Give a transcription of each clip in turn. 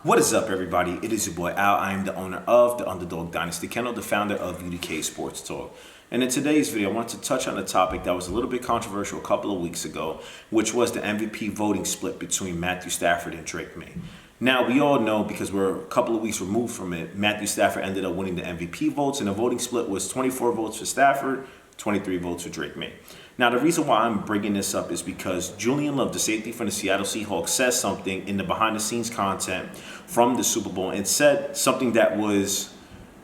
What is up, everybody? It is your boy Al. I am the owner of the Underdog Dynasty Kennel, the founder of UDK Sports Talk. And in today's video, I want to touch on a topic that was a little bit controversial a couple of weeks ago, which was the MVP voting split between Matthew Stafford and Drake Maye. Now, we all know, because we're a couple of weeks removed from it, Matthew Stafford ended up winning the MVP votes, and the voting split was 24 votes for Stafford, 23 votes for Drake Maye. Now, the reason why I'm bringing this up is because Julian Love, the safety from the Seattle Seahawks, says something in the behind-the-scenes content from the Super Bowl and said something that was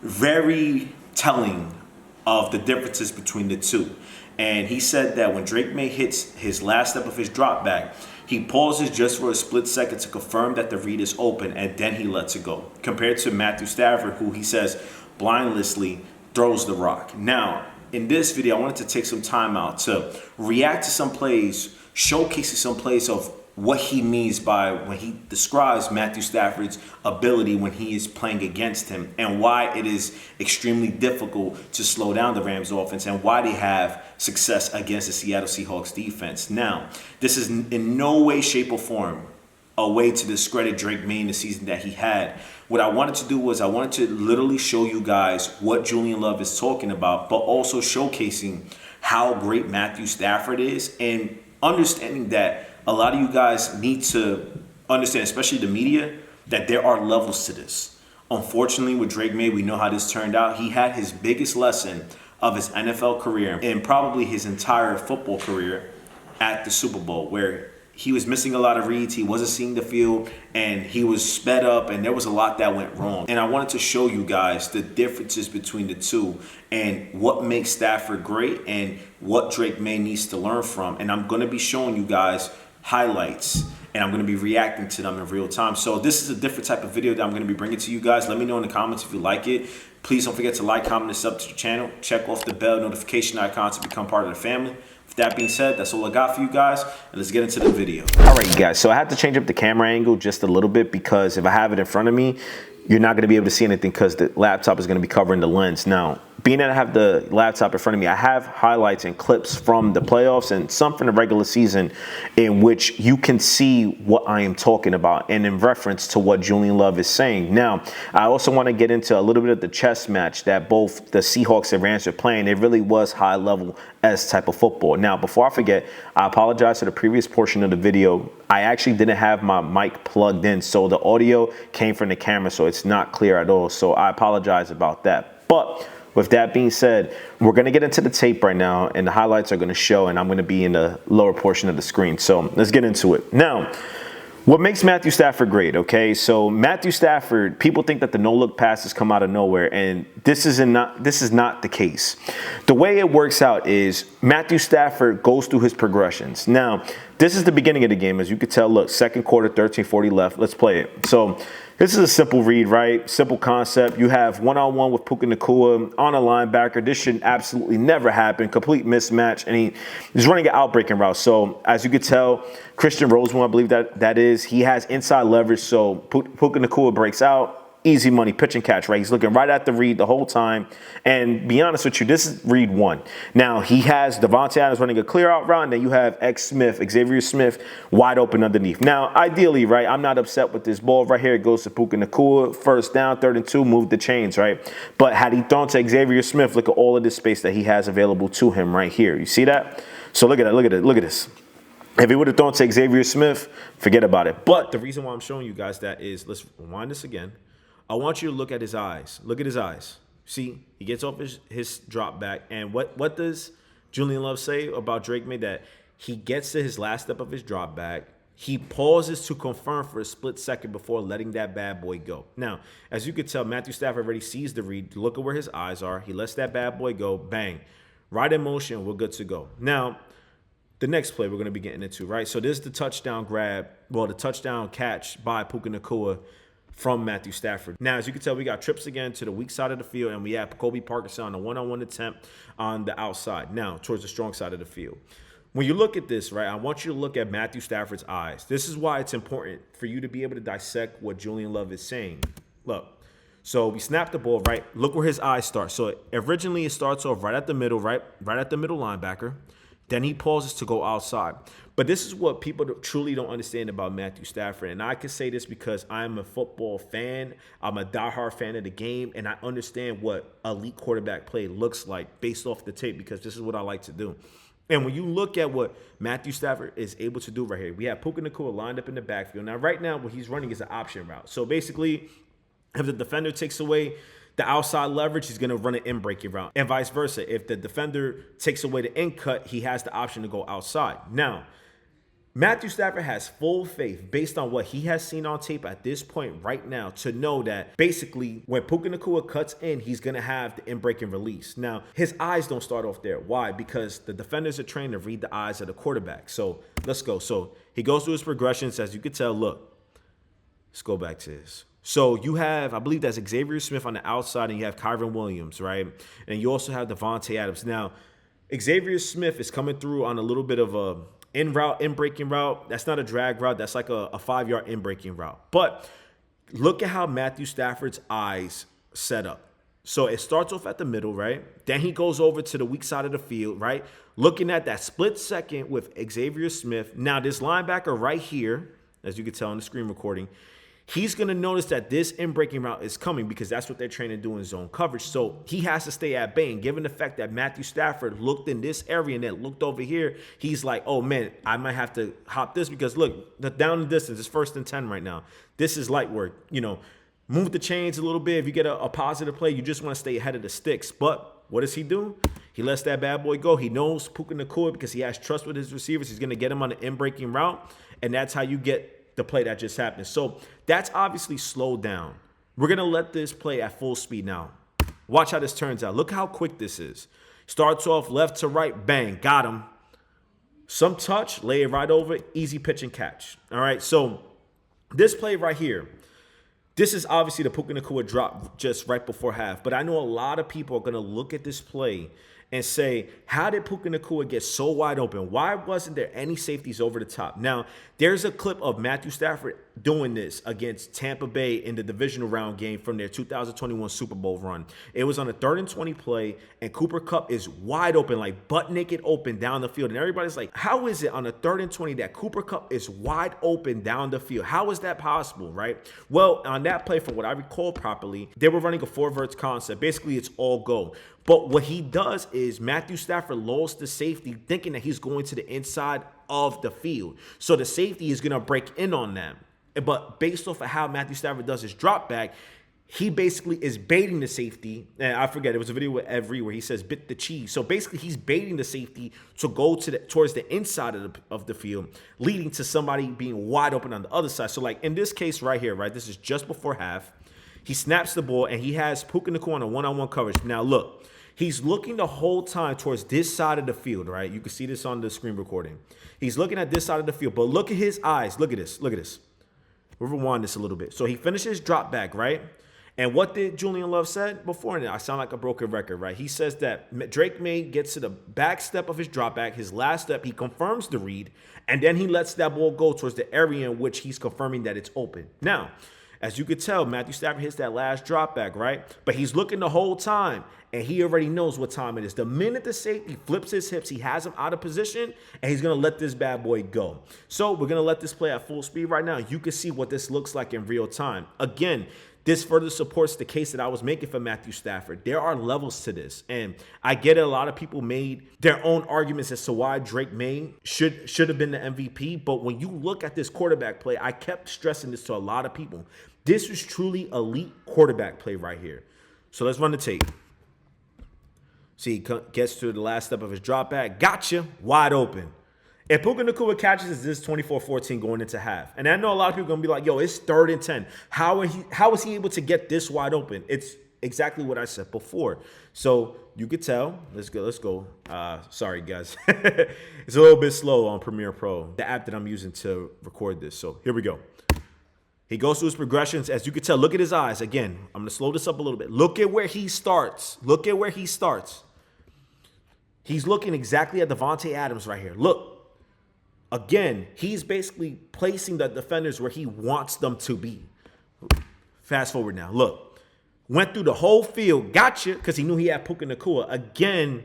very telling of the differences between the two. And he said that when Drake Maye hits his last step of his drop back, he pauses just for a split second to confirm that the read is open, and then he lets it go. Compared to Matthew Stafford, who he says blindlessly throws the rock. Now, in this video, I wanted to take some time out to react to some plays, showcasing some plays of what he means by when he describes Matthew Stafford's ability when he is playing against him, and why it is extremely difficult to slow down the Rams offense and why they have success against the Seattle Seahawks defense. Now, this is in no way, shape, or form a way to discredit Drake Maye in the season that he had. What I wanted to do was I wanted to literally show you guys what Julian Love is talking about, but also showcasing how great Matthew Stafford is, and understanding that a lot of you guys need to understand, especially the media, that there are levels to this. Unfortunately, with Drake Maye, we know how this turned out. He had his biggest lesson of his NFL career and probably his entire football career at the Super Bowl, where he was missing a lot of reads, he wasn't seeing the field, and he was sped up, and there was a lot that went wrong. And I wanted to show you guys the differences between the two and what makes Stafford great and what Drake Maye needs to learn from. And I'm going to be showing you guys highlights, and I'm going to be reacting to them in real time. So this is a different type of video that I'm going to be bringing to you guys. Let me know in the comments if you like it. Please don't forget to like, comment, and sub to the channel. Check off the bell notification icon to become part of the family. With that being said, that's all I got for you guys, and let's get into the video. All right, guys, so I had to change up the camera angle just a little bit, because if I have it in front of me, you're not going to be able to see anything because the laptop is going to be covering the lens. Now, being that I have the laptop in front of me, I have highlights and clips from the playoffs and some from the regular season in which you can see what I am talking about and in reference to what Julian Love is saying. Now, I also want to get into a little bit of the chess match that both the Seahawks and Rams are playing. It really was high level S type of football. Now, before I forget, I apologize for the previous portion of the video. I actually didn't have my mic plugged in, so the audio came from the camera, so it's not clear at all. So I apologize about that. But with that being said, we're going to get into the tape right now, and the highlights are going to show, and I'm going to be in the lower portion of the screen. So let's get into it. Now, what makes Matthew Stafford great, okay? So Matthew Stafford, people think that the no-look passes come out of nowhere, and this is not the case. The way it works out is Matthew Stafford goes through his progressions. Now, this is the beginning of the game. As you can tell, look, second quarter, 13:40 left. Let's play it. So this is a simple read, right? Simple concept. You have one-on-one with Puka Nacua on a linebacker. This should absolutely never happen. Complete mismatch. And he's running an outbreaking route. So as you could tell, Christian Roseman, I believe that is, he has inside leverage. So Puka Nacua breaks out. Easy money, pitch and catch, right? He's looking right at the read the whole time. And be honest with you, this is read one. Now, he has Devontae Adams running a clear out route, and then you have Xavier Smith, wide open underneath. Now, ideally, right, I'm not upset with this ball right here. It goes to Puka Nacua, first down, 3rd and 2, move the chains, right? But had he thrown to Xavier Smith, look at all of this space that he has available to him right here. You see that? So look at that, look at this. If he would have thrown to Xavier Smith, forget about it. But the reason why I'm showing you guys that is, let's rewind this again. I want you to look at his eyes. Look at his eyes. See, he gets off his drop back. And what does Julian Love say about Drake Maye? That he gets to his last step of his drop back. He pauses to confirm for a split second before letting that bad boy go. Now, as you can tell, Matthew Stafford already sees the read. Look at where his eyes are. He lets that bad boy go. Bang. Right in motion. We're good to go. Now, the next play we're going to be getting into, right? So this is the touchdown grab. Well, the touchdown catch by Puka Nacua from Matthew Stafford. Now, as you can tell, we got trips again to the weak side of the field, and we have Kobe Parkinson on a one-on-one attempt on the outside, now towards the strong side of the field. When you look at this, right, I want you to look at Matthew Stafford's eyes. This is why it's important for you to be able to dissect what Julian Love is saying. Look, so we snap the ball, right? Look where his eyes start. So originally it starts off right at the middle, right at the middle linebacker. Then he pauses to go outside. But this is what people truly don't understand about Matthew Stafford. And I can say this because I'm a football fan. I'm a diehard fan of the game. And I understand what elite quarterback play looks like based off the tape, because this is what I like to do. And when you look at what Matthew Stafford is able to do right here, we have Puka Nacua lined up in the backfield. Now, right now, what he's running is an option route. So basically, if the defender takes away the outside leverage, he's going to run an in-breaking route, and vice versa. If the defender takes away the in cut, he has the option to go outside. Now, Matthew Stafford has full faith based on what he has seen on tape at this point right now to know that basically when Puka Nacua cuts in, he's going to have the in-breaking release. Now, his eyes don't start off there. Why? Because the defenders are trained to read the eyes of the quarterback. So let's go. So he goes through his progressions. As you can tell, look, let's go back to this. So you have, I believe that's Xavier Smith on the outside, and you have Kyron Williams, right? And you also have Devontae Adams. Now, Xavier Smith is coming through on a little bit of a in-breaking route. That's not a drag route. That's like a 5-yard in-breaking route. But look at how Matthew Stafford's eyes set up. So it starts off at the middle, right? Then he goes over to the weak side of the field, right? Looking at that split second with Xavier Smith. Now, this linebacker right here, as you can tell on the screen recording, he's going to notice that this in-breaking route is coming because that's what they're trained to do in zone coverage. So he has to stay at bay. And given the fact that Matthew Stafford looked in this area and then looked over here, he's like, oh, man, I might have to hop this because, look, the down the distance is 1st and 10 right now. This is light work. You know, move the chains a little bit. If you get a positive play, you just want to stay ahead of the sticks. But what does he do? He lets that bad boy go. He knows Puka Nacua because he has trust with his receivers. He's going to get him on an in-breaking route, and that's how you get the play that just happened. So that's obviously slowed down. We're going to let this play at full speed now. Watch how this turns out. Look how quick this is. Starts off left to right, bang, got him. Some touch, lay it right over, easy pitch and catch. All right, so this play right here, this is obviously the Puka Nacua drop just right before half. But I know a lot of people are going to look at this play and say, how did Puka Nacua get so wide open? Why wasn't there any safeties over the top? Now, there's a clip of Matthew Stafford doing this against Tampa Bay in the divisional round game from their 2021 Super Bowl run. It was on a 3rd and 20 play, and Cooper Kupp is wide open, like butt naked open down the field. And everybody's like, how is it on a 3rd and 20 that Cooper Kupp is wide open down the field? How is that possible, right? Well, on that play, from what I recall properly, they were running a 4-verts concept. Basically, it's all go. But what he does is Matthew Stafford lulls the safety thinking that he's going to the inside of the field. So the safety is going to break in on them. But based off of how Matthew Stafford does his drop back, he basically is baiting the safety. And I forget, it was a video with Every where he says bit the cheese. So basically he's baiting the safety to go towards the inside of the field, leading to somebody being wide open on the other side. So like in this case right here, right, this is just before half. He snaps the ball and he has Puka Nacua on a one-on-one coverage. Now look, he's looking the whole time towards this side of the field, right? You can see this on the screen recording. He's looking at this side of the field, but look at his eyes. Look at this. Look at this. We'll rewind this a little bit. So he finishes drop back, right? And what did Julian Love said before? And I sound like a broken record, right? He says that Drake Maye gets to the back step of his drop back, his last step, he confirms the read, and then he lets that ball go towards the area in which he's confirming that it's open. Now, as you could tell, Matthew Stafford hits that last drop back, right? But he's looking the whole time, and he already knows what time it is. The minute the safety flips his hips, he has him out of position, and he's going to let this bad boy go. So we're going to let this play at full speed right now. You can see what this looks like in real time. Again, this further supports the case that I was making for Matthew Stafford. There are levels to this, and I get it. A lot of people made their own arguments as to why Drake Maye should have been the MVP, but when you look at this quarterback play, I kept stressing this to a lot of people. This was truly elite quarterback play right here. So let's run the tape. See, he gets to the last step of his drop back. Gotcha. Wide open. If Puka Nacua catches this 24-14 going into half. And I know a lot of people are going to be like, yo, it's 3rd and 10. How is he able to get this wide open? It's exactly what I said before. So you could tell. Let's go. Sorry, guys. It's a little bit slow on Premiere Pro, the app that I'm using to record this. So here we go. He goes through his progressions. As you can tell, look at his eyes. Again, I'm going to slow this up a little bit. Look at where he starts. Look at where he starts. He's looking exactly at Devontae Adams right here. Look. Again, he's basically placing the defenders where he wants them to be. Fast forward now. Look. Went through the whole field. Gotcha. Because he knew he had Puka Nacua. Again,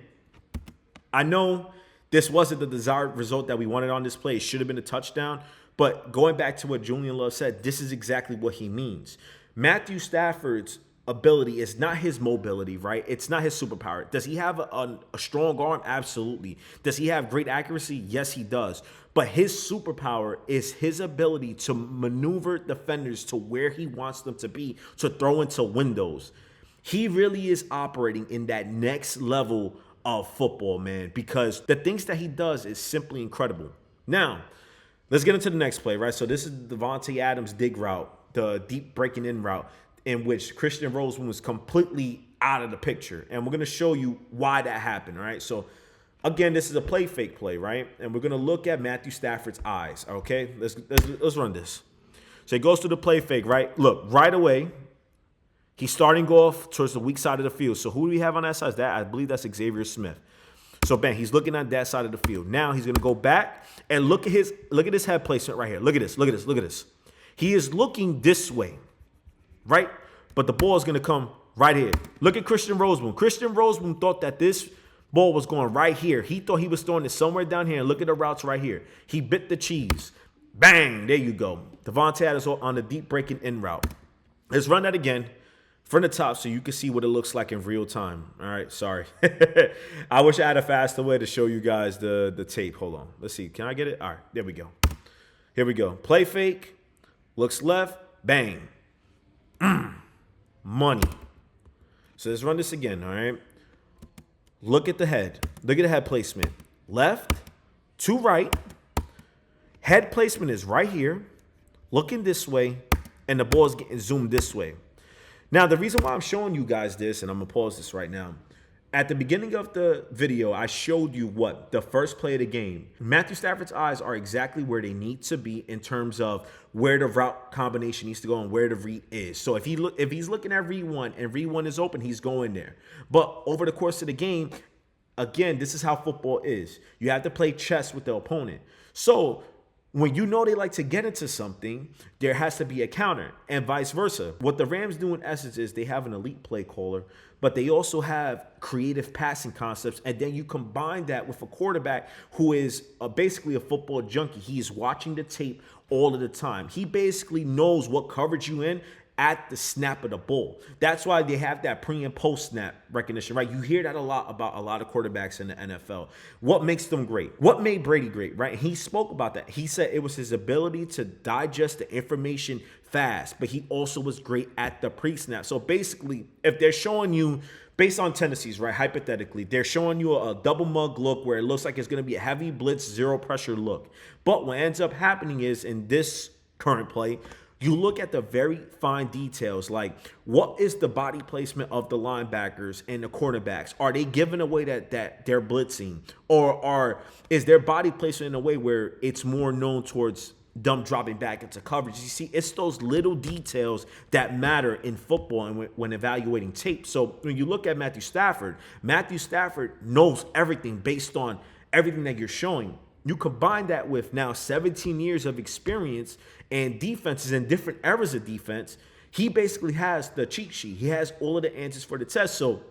I know This wasn't the desired result that we wanted on this play. It should have been a touchdown. But going back to what Julian Love said, this is exactly what he means. Matthew Stafford's ability is not his mobility, right? It's not his superpower. Does he have a strong arm? Absolutely. Does he have great accuracy? Yes, he does. But his superpower is his ability to maneuver defenders to where he wants them to be, to throw into windows. He really is operating in that next level of football, man, because the things that he does is simply incredible. Now, let's get into the next play, right? So this is Davante Adams' dig route, the deep breaking in route, in which Christian Roseman was completely out of the picture. And we're going to show you why that happened, right? So, again, this is a play fake play, right? And we're going to look at Matthew Stafford's eyes, okay? Let's run this. So he goes to the play fake, right? Look, right away, he's starting off towards the weak side of the field. So who do we have on that side? I believe that's Xavier Smith. So, bang, he's looking at that side of the field. Now he's going to go back and look at his head placement right here. Look at this. He is looking this way, right? But the ball is going to come right here. Look at Christian Roseman. Christian Roseman thought that this ball was going right here. He thought he was throwing it somewhere down here. And look at the routes right here. He bit the cheese. Bang, there you go. Davante Adams on the deep breaking in route. Let's run that again from the top so you can see what it looks like in real time. All right, sorry. I wish I had a faster way to show you guys the tape. Hold on. Let's see. Can I get it? All right, there we go. Here we go. Play fake. Looks left. Bang. Money. So let's run this again, all right? Look at the head. Look at the head placement. Left to right. Head placement is right here, looking this way, and the ball is getting zoomed this way. Now, the reason why I'm showing you guys this, and I'm going to pause this right now, at the beginning of the video, I showed you what? The first play of the game. Matthew Stafford's eyes are exactly where they need to be in terms of where the route combination needs to go and where the read is. So if he's looking at read one and read one is open, he's going there. But over the course of the game, again, this is how football is. You have to play chess with the opponent. So when you know they like to get into something, there has to be a counter and vice versa. What the Rams do in essence is they have an elite play caller, but they also have creative passing concepts. And then you combine that with a quarterback who is basically a football junkie. He's watching the tape all of the time. He basically knows what coverage you in at the snap of the ball. That's why they have that pre and post snap recognition, right? You hear that a lot about a lot of quarterbacks in the NFL. What makes them great? What made Brady great, right? He spoke about that. He said it was his ability to digest the information fast, but he also was great at the pre-snap. So basically, if they're showing you, based on tendencies, right, hypothetically, they're showing you a double mug look where it looks like it's going to be a heavy blitz, zero pressure look. But what ends up happening is in this current play, you look at the very fine details, like what is the body placement of the linebackers and the cornerbacks? Are they giving away that they're blitzing? Or is their body placement in a way where it's more known towards them dropping back into coverage? You see, it's those little details that matter in football and when evaluating tape. So when you look at Matthew Stafford knows everything based on everything that you're showing. You combine that with now 17 years of experience and defenses in different eras of defense, he basically has the cheat sheet. He has all of the answers for the test. So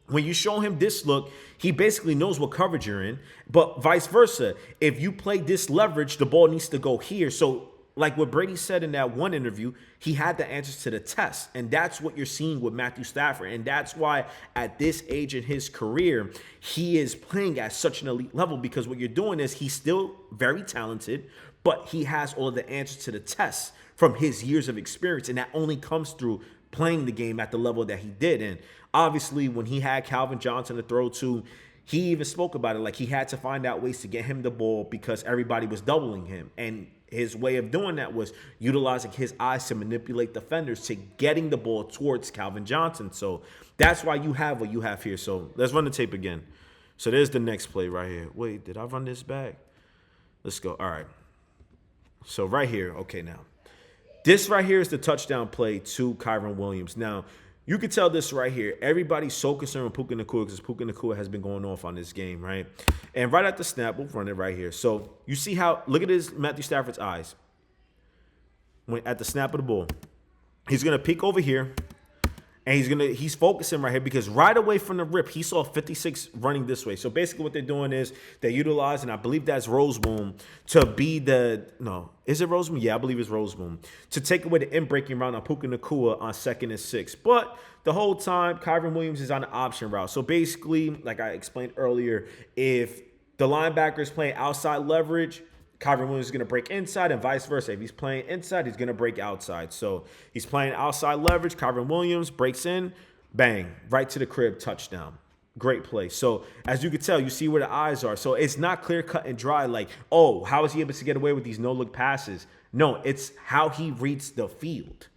when you show him this look, he basically knows what coverage you're in, but vice versa. If you play this leverage, the ball needs to go here. So like what Brady said in that one interview, he had the answers to the test. And that's what you're seeing with Matthew Stafford. And that's why at this age in his career, he is playing at such an elite level, because what you're doing is he's still very talented, but he has all of the answers to the tests from his years of experience. And that only comes through playing the game at the level that he did. And obviously when he had Calvin Johnson to throw to, he even spoke about it. Like he had to find out ways to get him the ball because everybody was doubling him. And his way of doing that was utilizing his eyes to manipulate defenders to getting the ball towards Calvin Johnson. So that's why you have what you have here. So let's run the tape again. So there's the next play right here. Wait, did I run this back? Let's go. All right. So right here. Okay, now. This right here is the touchdown play to Kyren Williams. Now, you can tell this right here. Everybody's so concerned with Puka Nacua because Puka Nacua has been going off on this game, right? And right at the snap, we'll run it right here. So you see how, look at his Matthew Stafford's eyes. When at the snap of the ball, he's going to peek over here. And he's focusing right here because right away from the rip, he saw 56 running this way. So basically what they're doing is they're utilizing, I believe that's Roseboom, to be is it Roseboom? Yeah, I believe it's Roseboom. To take away the in-breaking route on Puka Nacua on 2nd and 6. But the whole time, Kyren Williams is on the option route. So basically, like I explained earlier, if the linebacker is playing outside leverage, Kyren Williams is going to break inside and vice versa. If he's playing inside, he's going to break outside. So he's playing outside leverage. Kyren Williams breaks in, bang, right to the crib, touchdown. Great play. So as you can tell, you see where the eyes are. So it's not clear cut and dry like, oh, how is he able to get away with these no-look passes? No, it's how he reads the field.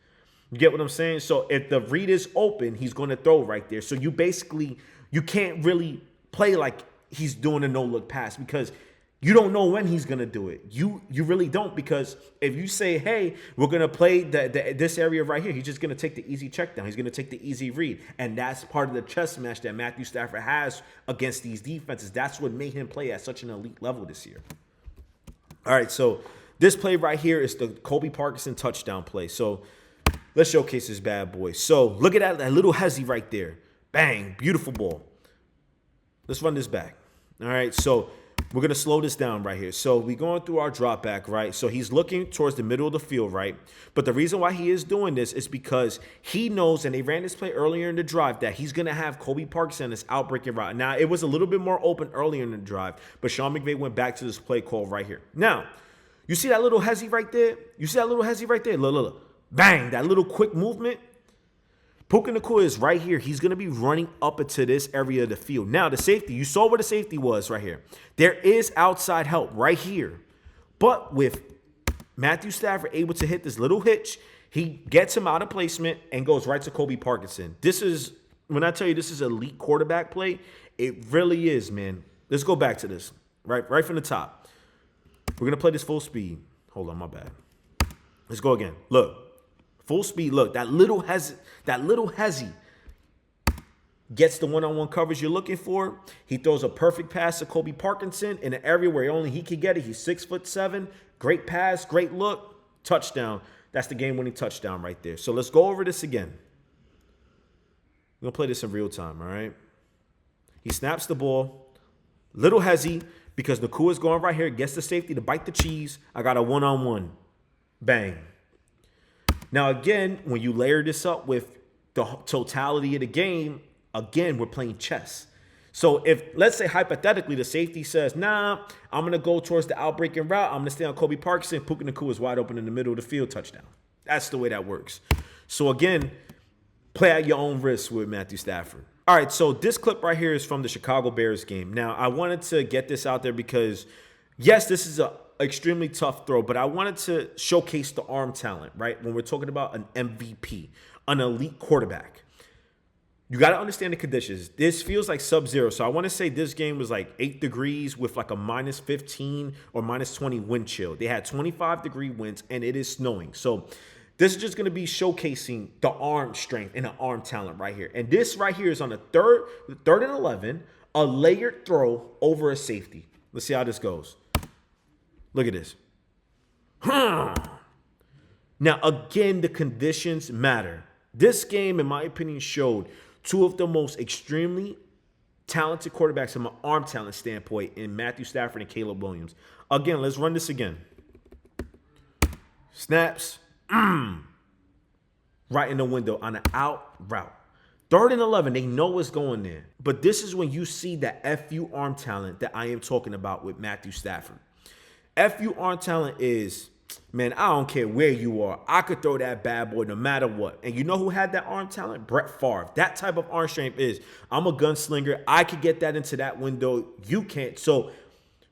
You get what I'm saying? So if the read is open, he's going to throw right there. So you can't really play like he's doing a no-look pass because you don't know when he's going to do it. You really don't, because if you say, hey, we're going to play this area right here, he's just going to take the easy check down. He's going to take the easy read. And that's part of the chess match that Matthew Stafford has against these defenses. That's what made him play at such an elite level this year. All right, so this play right here is the Kobe Parkinson touchdown play. So let's showcase this bad boy. So look at that little hezzy right there. Bang, beautiful ball. Let's run this back. All right, so we're going to slow this down right here. So we're going through our drop back, right? So he's looking towards the middle of the field, right? But the reason why he is doing this is because he knows, and they ran this play earlier in the drive, that he's going to have Kobe Parkinson on this outbreaking route. Now, it was a little bit more open earlier in the drive, but Sean McVay went back to this play call right here. Now, you see that little hezzy right there? Look. Bang, that little quick movement. Puka Nacua is right here. He's going to be running up into this area of the field. Now, the safety, you saw where the safety was right here. There is outside help right here. But with Matthew Stafford able to hit this little hitch, he gets him out of placement and goes right to Kobe Parkinson. This is, when I tell you this is elite quarterback play, it really is, man. Let's go back to this, right from the top. We're going to play this full speed. Hold on, my bad. Let's go again. Look. Full speed, look, that little hezzy gets the one-on-one coverage you're looking for. He throws a perfect pass to Kobe Parkinson in an area where only he could get it. He's 6'7". Great pass, great look, touchdown. That's the game-winning touchdown right there. So let's go over this again. We're going to play this in real time, all right? He snaps the ball. Little hezzy because Nakua's going right here, gets the safety to bite the cheese. I got a one-on-one. Bang. Now, again, when you layer this up with the totality of the game, again, we're playing chess. So if, let's say, hypothetically, the safety says, nah, I'm going to go towards the outbreaking route. I'm going to stay on Kobe Parkinson. Puka Nacua is wide open in the middle of the field, touchdown. That's the way that works. So, again, play at your own risk with Matthew Stafford. All right, so this clip right here is from the Chicago Bears game. Now, I wanted to get this out there because, yes, this is a extremely tough throw, but I wanted to showcase the arm talent, right? When we're talking about an MVP, an elite quarterback, you got to understand the conditions. This feels like sub-zero. So I want to say this game was like 8 degrees with like a minus 15 or minus 20 wind chill. They had 25-degree winds and it is snowing. So this is just going to be showcasing the arm strength and the arm talent right here. And this right here is on the third and 11, a layered throw over a safety. Let's see how this goes. Look at this. Now, again, the conditions matter. This game, in my opinion, showed two of the most extremely talented quarterbacks from an arm talent standpoint in Matthew Stafford and Caleb Williams. Again, let's run this again. Snaps. Right in the window on an out route. 3rd and 11, they know what's going there. But this is when you see that FU arm talent that I am talking about with Matthew Stafford. FU arm talent is, man, I don't care where you are. I could throw that bad boy no matter what. And you know who had that arm talent? Brett Favre. That type of arm strength is, I'm a gunslinger. I could get that into that window. You can't. So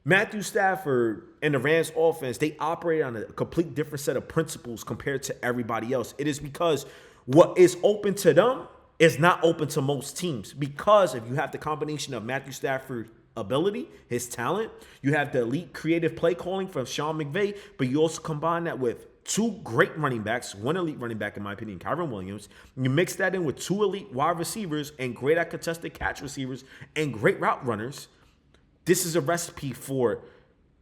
Matthew Stafford and the Rams offense, they operate on a complete different set of principles compared to everybody else. It is because what is open to them is not open to most teams. Because if you have the combination of Matthew Stafford ability, his talent, you have the elite creative play calling from Sean McVay, but you also combine that with two great running backs, one elite running back in my opinion, Kyren Williams. You mix that in with two elite wide receivers and great at contested catch receivers and great route runners. This is a recipe for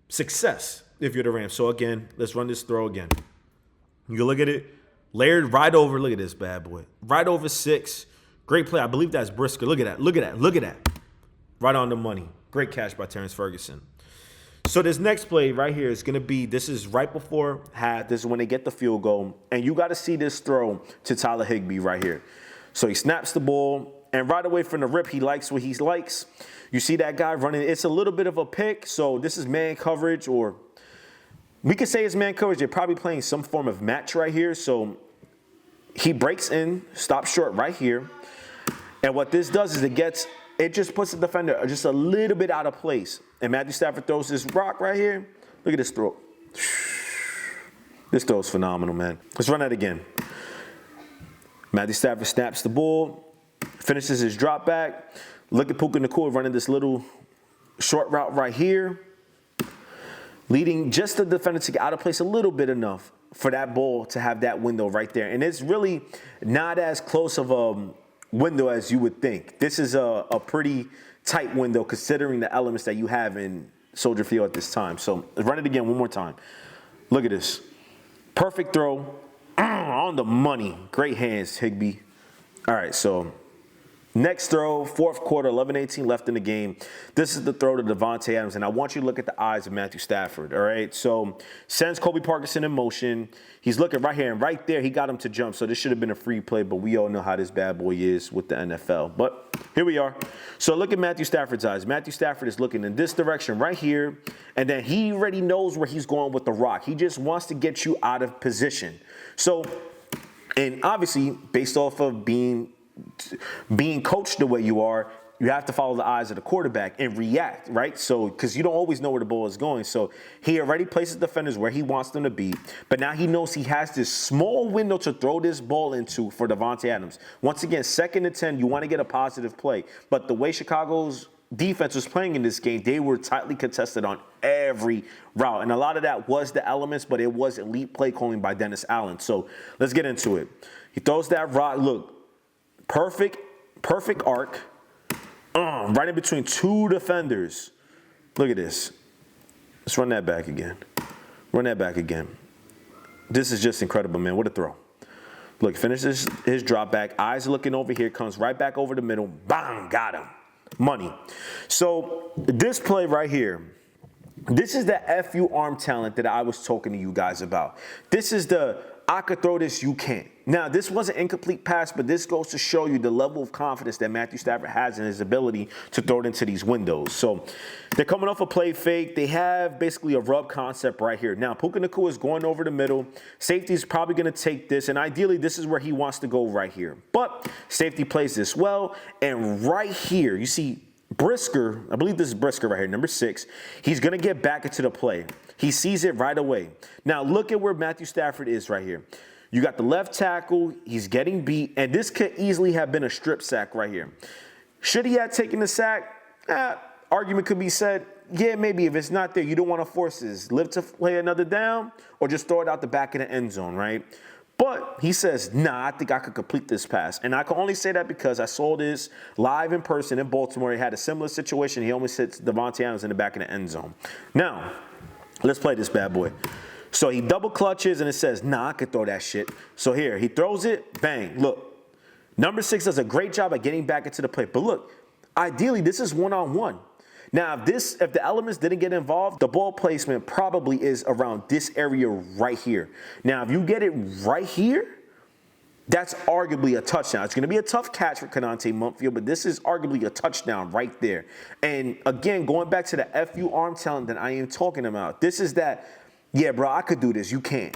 success if you're the Rams. So again, let's run this throw again. You look at it, Layered right over. Look at this bad boy. Right over 6. Great play. I believe that's Brisker. Look at that. Look at that. Look at that. Right on the money. Great catch by Terrence Ferguson. So this next play right here is going to be, this is right before half. This is when they get the field goal. And you got to see this throw to Tyler Higbee right here. So he snaps the ball. And right away from the rip, he likes what he likes. You see that guy running. It's a little bit of a pick. So this is man coverage, or we could say it's man coverage. They're probably playing some form of match right here. So he breaks in, stops short right here. And what this does is it just puts the defender just a little bit out of place. And Matthew Stafford throws this rock right here. Look at this throw. This throw is phenomenal, man. Let's run that again. Matthew Stafford snaps the ball, finishes his drop back. Look at Puka Nacua running this little short route right here, leading just the defender to get out of place a little bit enough for that ball to have that window right there. And it's really not as close of a window as you would think. This is a pretty tight window considering the elements that you have in Soldier Field at this time. So let's run it again one more time. Look at this. Perfect throw. On the money. Great hands, Higbee. All right, so next throw, fourth quarter, 11:18 left in the game. This is the throw to Davante Adams, and I want you to look at the eyes of Matthew Stafford, all right? So sends Kobe Parkinson in motion. He's looking right here, and right there, he got him to jump. So this should have been a free play, but we all know how this bad boy is with the NFL. But here we are. So look at Matthew Stafford's eyes. Matthew Stafford is looking in this direction right here, and then he already knows where he's going with the rock. He just wants to get you out of position. So, and obviously, based off of being coached the way you are, you have to follow the eyes of the quarterback and react, right? So, because you don't always know where the ball is going. So he already places defenders where he wants them to be. But now he knows he has this small window to throw this ball into for Davante Adams. Once again, 2nd and 10, you want to get a positive play. But the way Chicago's defense was playing in this game, they were tightly contested on every route. And a lot of that was the elements, but it was elite play calling by Dennis Allen. So let's get into it. He throws that rock. Look, perfect arc. Right in between 2 defenders. Look at this. Let's run that back again. Run that back again. This is just incredible, man. What a throw. Look, finishes his drop back. Eyes looking over here. Comes right back over the middle. Bang, got him. Money. So this play right here, this is the FU arm talent that I was talking to you guys about. This is the I could throw this, you can't. Now, this was an incomplete pass, but this goes to show you the level of confidence that Matthew Stafford has in his ability to throw it into these windows. So they're coming off a play fake. They have basically a rub concept right here. Now, Puka Nacua is going over the middle. Safety is probably going to take this, and ideally, this is where he wants to go right here. But safety plays this well, and right here, you see Brisker, I believe this is Brisker right here, number 6. He's going to get back into the play. He sees it right away. Now, look at where Matthew Stafford is right here. You got the left tackle. He's getting beat, and this could easily have been a strip sack right here. Should he have taken the sack? Argument could be said, yeah, maybe. If it's not there, you don't want to force this. Live to play another down or just throw it out the back of the end zone, right? But he says, nah, I think I could complete this pass. And I can only say that because I saw this live in person in Baltimore. He had a similar situation. He almost hits Davante Adams in the back of the end zone. Now, let's play this bad boy. So he double clutches, and it says, nah, I could throw that shit. So here, he throws it, bang, look. Number 6 does a great job at getting back into the play. But look, ideally, this is one-on-one. Now, if the elements didn't get involved, the ball placement probably is around this area right here. Now, if you get it right here, that's arguably a touchdown. It's going to be a tough catch for Konate Mumpfield, but this is arguably a touchdown right there. And again, going back to the FU arm talent that I am talking about, this is that, yeah, bro, I could do this. You can't.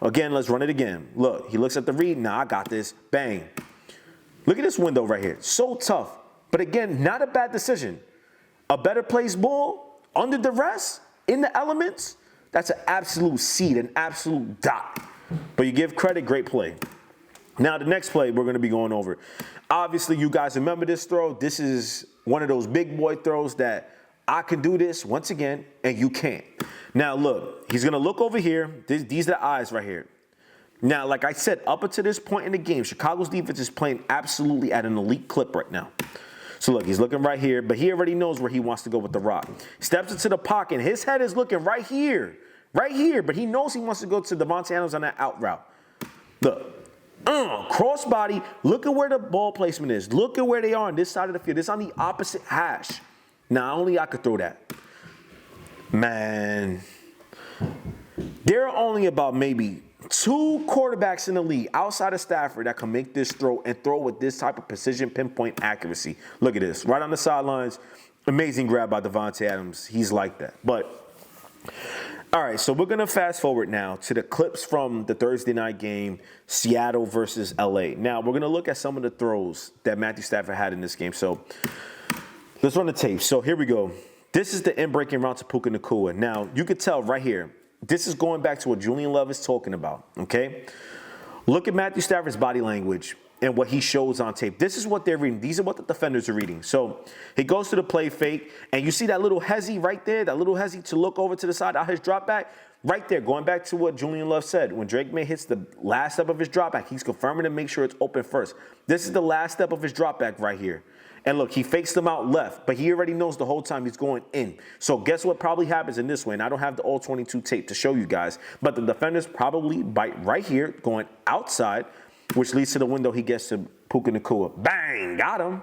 Again, let's run it again. Look, he looks at the read. Nah, I got this. Bang. Look at this window right here. So tough. But again, not a bad decision. A better placed ball, under duress, in the elements, that's an absolute seed, an absolute dot. But you give credit, great play. Now, the next play we're going to be going over. Obviously, you guys remember this throw. This is one of those big boy throws that I can do this once again, and you can't. Now, look, he's going to look over here. These are the eyes right here. Now, like I said, up until this point in the game, Chicago's defense is playing absolutely at an elite clip right now. So, look, he's looking right here, but he already knows where he wants to go with the rock. Steps into the pocket. His head is looking right here, but he knows he wants to go to Davante Adams on that out route. Look, Crossbody. Look at where the ball placement is. Look at where they are on this side of the field. It's on the opposite hash. Now, only I could throw that. Man, there are only about maybe 2 quarterbacks in the league outside of Stafford that can make this throw and throw with this type of precision, pinpoint accuracy. Look at this. Right on the sidelines. Amazing grab by Davante Adams. He's like that. But, all right, so we're going to fast forward now to the clips from the Thursday night game, Seattle versus LA. Now, we're going to look at some of the throws that Matthew Stafford had in this game. So, let's run the tape. So, here we go. This is the in-breaking route to Puka Nacua. Now, you could tell right here, this is going back to what Julian Love is talking about, okay? Look at Matthew Stafford's body language and what he shows on tape. This is what they're reading. These are what the defenders are reading. So he goes to the play fake, and you see that little hezzy right there, that little hezzy to look over to the side out his drop back. Right there, going back to what Julian Love said, when Drake Maye hits the last step of his drop back, he's confirming to make sure it's open first. This is the last step of his drop back right here. And look, he fakes them out left, but he already knows the whole time he's going in. So guess what probably happens in this way? And I don't have the all 22 tape to show you guys, but the defenders probably bite right here, going outside, which leads to the window he gets to Puka Nacua. Bang! Got him.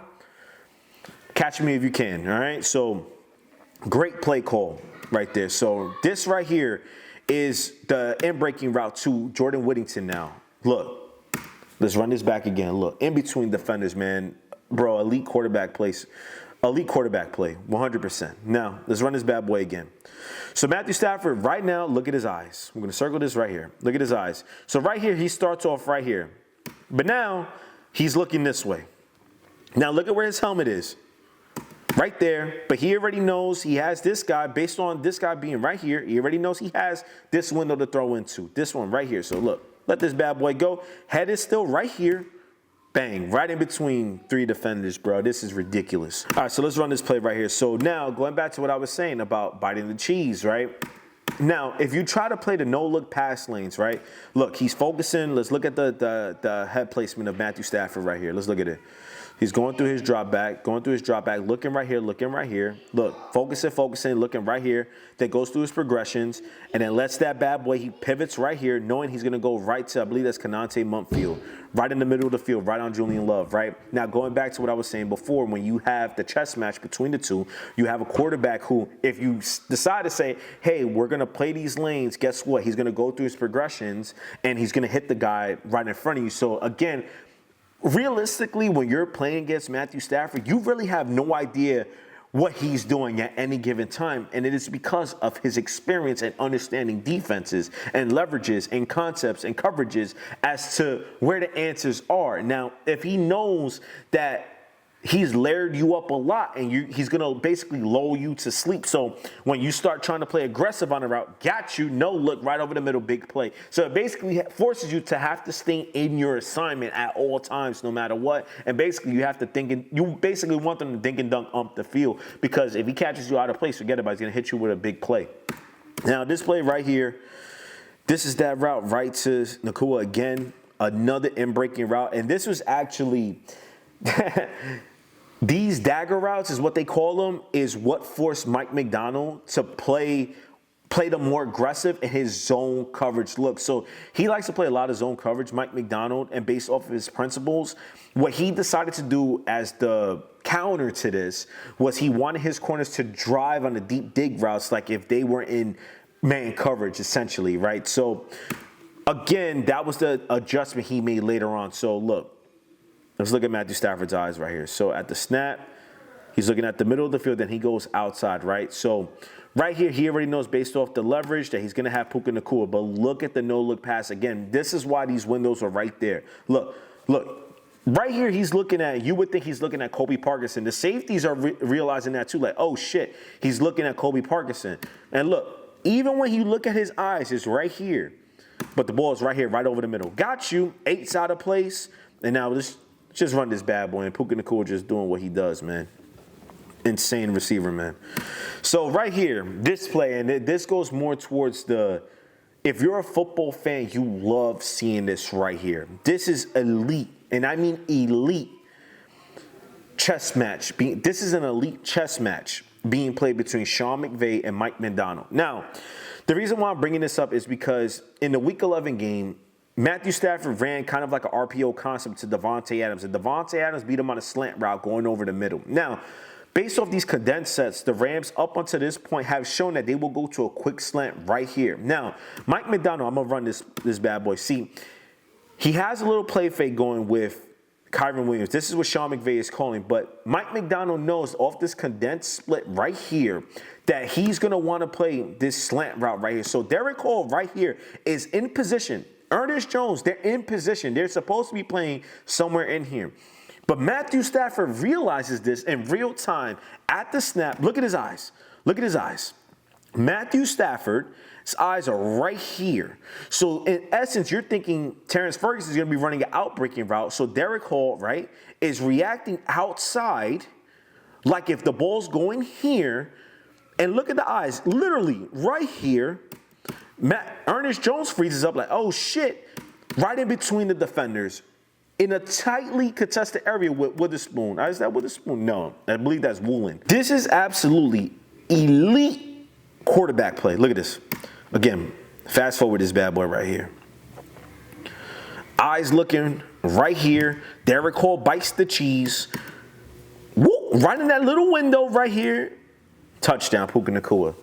Catch me if you can, all right? So great play call right there. So this right here is the in-breaking route to Jordan Whittington now. Look, let's run this back again. Look, in between defenders, man. Bro, elite quarterback play, 100%. Now, let's run this bad boy again. So Matthew Stafford, right now, look at his eyes. I'm going to circle this right here. Look at his eyes. So right here, he starts off right here. But now, he's looking this way. Now, look at where his helmet is. Right there. But he already knows he has this guy, based on this guy being right here, he already knows he has this window to throw into. This one right here. So look, let this bad boy go. Head is still right here. Bang, right in between 3 defenders, bro. This is ridiculous. All right, so let's run this play right here. So now, going back to what I was saying about biting the cheese, right? Now, if you try to play the no-look pass lanes, right? Look, he's focusing. Let's look at the head placement of Matthew Stafford right here. Let's look at it. He's going through his drop back, looking right here. Look, focusing, looking right here. Then goes through his progressions, and then lets that bad boy, he pivots right here, knowing he's going to go right to, I believe that's Kanante Mumpfield, right in the middle of the field, right on Julian Love, right? Now, going back to what I was saying before, when you have the chess match between the two, you have a quarterback who, if you decide to say, hey, we're going to play these lanes, guess what? He's going to go through his progressions, and he's going to hit the guy right in front of you. So, again, realistically, when you're playing against Matthew Stafford, you really have no idea what he's doing at any given time. And it is because of his experience and understanding defenses and leverages and concepts and coverages as to where the answers are. Now, if he knows that he's layered you up a lot and he's going to basically lull you to sleep. So when you start trying to play aggressive on a route, got you, no look, right over the middle, big play. So it basically forces you to have to stay in your assignment at all times, no matter what. And basically you have to think, you basically want them to dink and dunk up the field, because if he catches you out of place, forget about it, he's going to hit you with a big play. Now this play right here, this is that route right to Nacua again, another in-breaking route. And this was actually... These dagger routes is what they call them, is what forced Mike Macdonald to play the more aggressive in his zone coverage look. So he likes to play a lot of zone coverage, Mike Macdonald, and based off of his principles, what he decided to do as the counter to this was he wanted his corners to drive on the deep dig routes like if they were in man coverage, essentially, right? So, again, that was the adjustment he made later on. So, look. Let's look at Matthew Stafford's eyes right here. So at the snap, he's looking at the middle of the field, then he goes outside, right? So right here, he already knows based off the leverage that he's going to have Puka Nacua. But look at the no-look pass. Again, this is why these windows are right there. Look. Right here, he's looking at, you would think he's looking at Kobe Parkinson. The safeties are realizing that too. Like, oh, shit, he's looking at Kobe Parkinson. And look, even when you look at his eyes, it's right here. But the ball is right here, right over the middle. Got you. 8's out of place. And now this... just run this bad boy, and Puka Nacua just doing what he does, man. Insane receiver, man. So right here, this play, and this goes more towards the, if you're a football fan, you love seeing this right here. This is elite, and I mean elite chess match. This is an elite chess match being played between Sean McVay and Mike Macdonald. Now, the reason why I'm bringing this up is because in the Week 11 game, Matthew Stafford ran kind of like an RPO concept to Davante Adams, and Davante Adams beat him on a slant route going over the middle. Now, based off these condensed sets, the Rams up until this point have shown that they will go to a quick slant right here. Now, Mike McDonald, I'm going to run this bad boy. See, he has a little play fake going with Kyren Williams. This is what Sean McVay is calling, but Mike McDonald knows off this condensed split right here that he's going to want to play this slant route right here. So Derek Hall right here is in position. Ernest Jones, they're in position. They're supposed to be playing somewhere in here. But Matthew Stafford realizes this in real time at the snap. Look at his eyes. Look at his eyes. Matthew Stafford's eyes are right here. So in essence, you're thinking Terrence Ferguson is going to be running an outbreaking route. So Derek Hall, right, is reacting outside like if the ball's going here. And look at the eyes, literally right here. Ernest Jones freezes up like, oh shit, right in between the defenders in a tightly contested area with Witherspoon. Is that Witherspoon? No, I believe that's Woolen. This is absolutely elite quarterback play. Look at this. Again, fast forward this bad boy right here. Eyes looking right here. Derek Hall bites the cheese. Woo, right in that little window right here. Touchdown, Puka Nacua.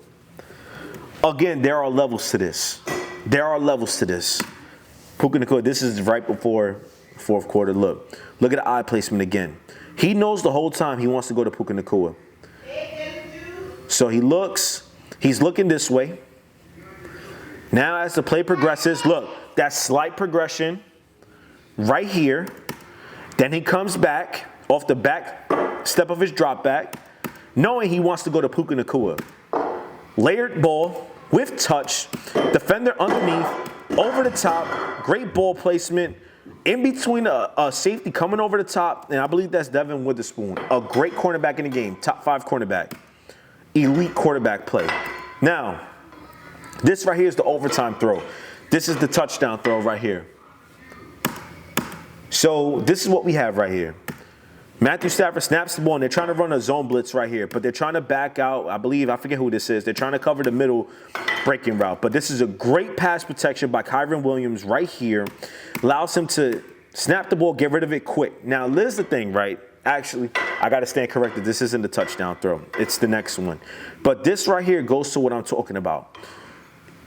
Again, there are levels to this. There are levels to this. Puka Nacua, this is right before fourth quarter. Look at the eye placement again. He knows the whole time he wants to go to Puka Nacua. So he looks. He's looking this way. Now as the play progresses, look, that slight progression right here. Then he comes back off the back step of his drop back, knowing he wants to go to Puka Nacua. Layered ball with touch, defender underneath, over the top, great ball placement, in between a safety coming over the top, and I believe that's Devin Witherspoon, a great cornerback in the game, top 5 cornerback, elite quarterback play. Now, this right here is the overtime throw. This is the touchdown throw right here. So this is what we have right here. Matthew Stafford snaps the ball, and they're trying to run a zone blitz right here, but they're trying to back out. I forget who this is. They're trying to cover the middle breaking route, but this is a great pass protection by Kyren Williams right here. Allows him to snap the ball, get rid of it quick. Now, here's the thing, right? Actually, I got to stand corrected. This isn't the touchdown throw. It's the next one. But this right here goes to what I'm talking about.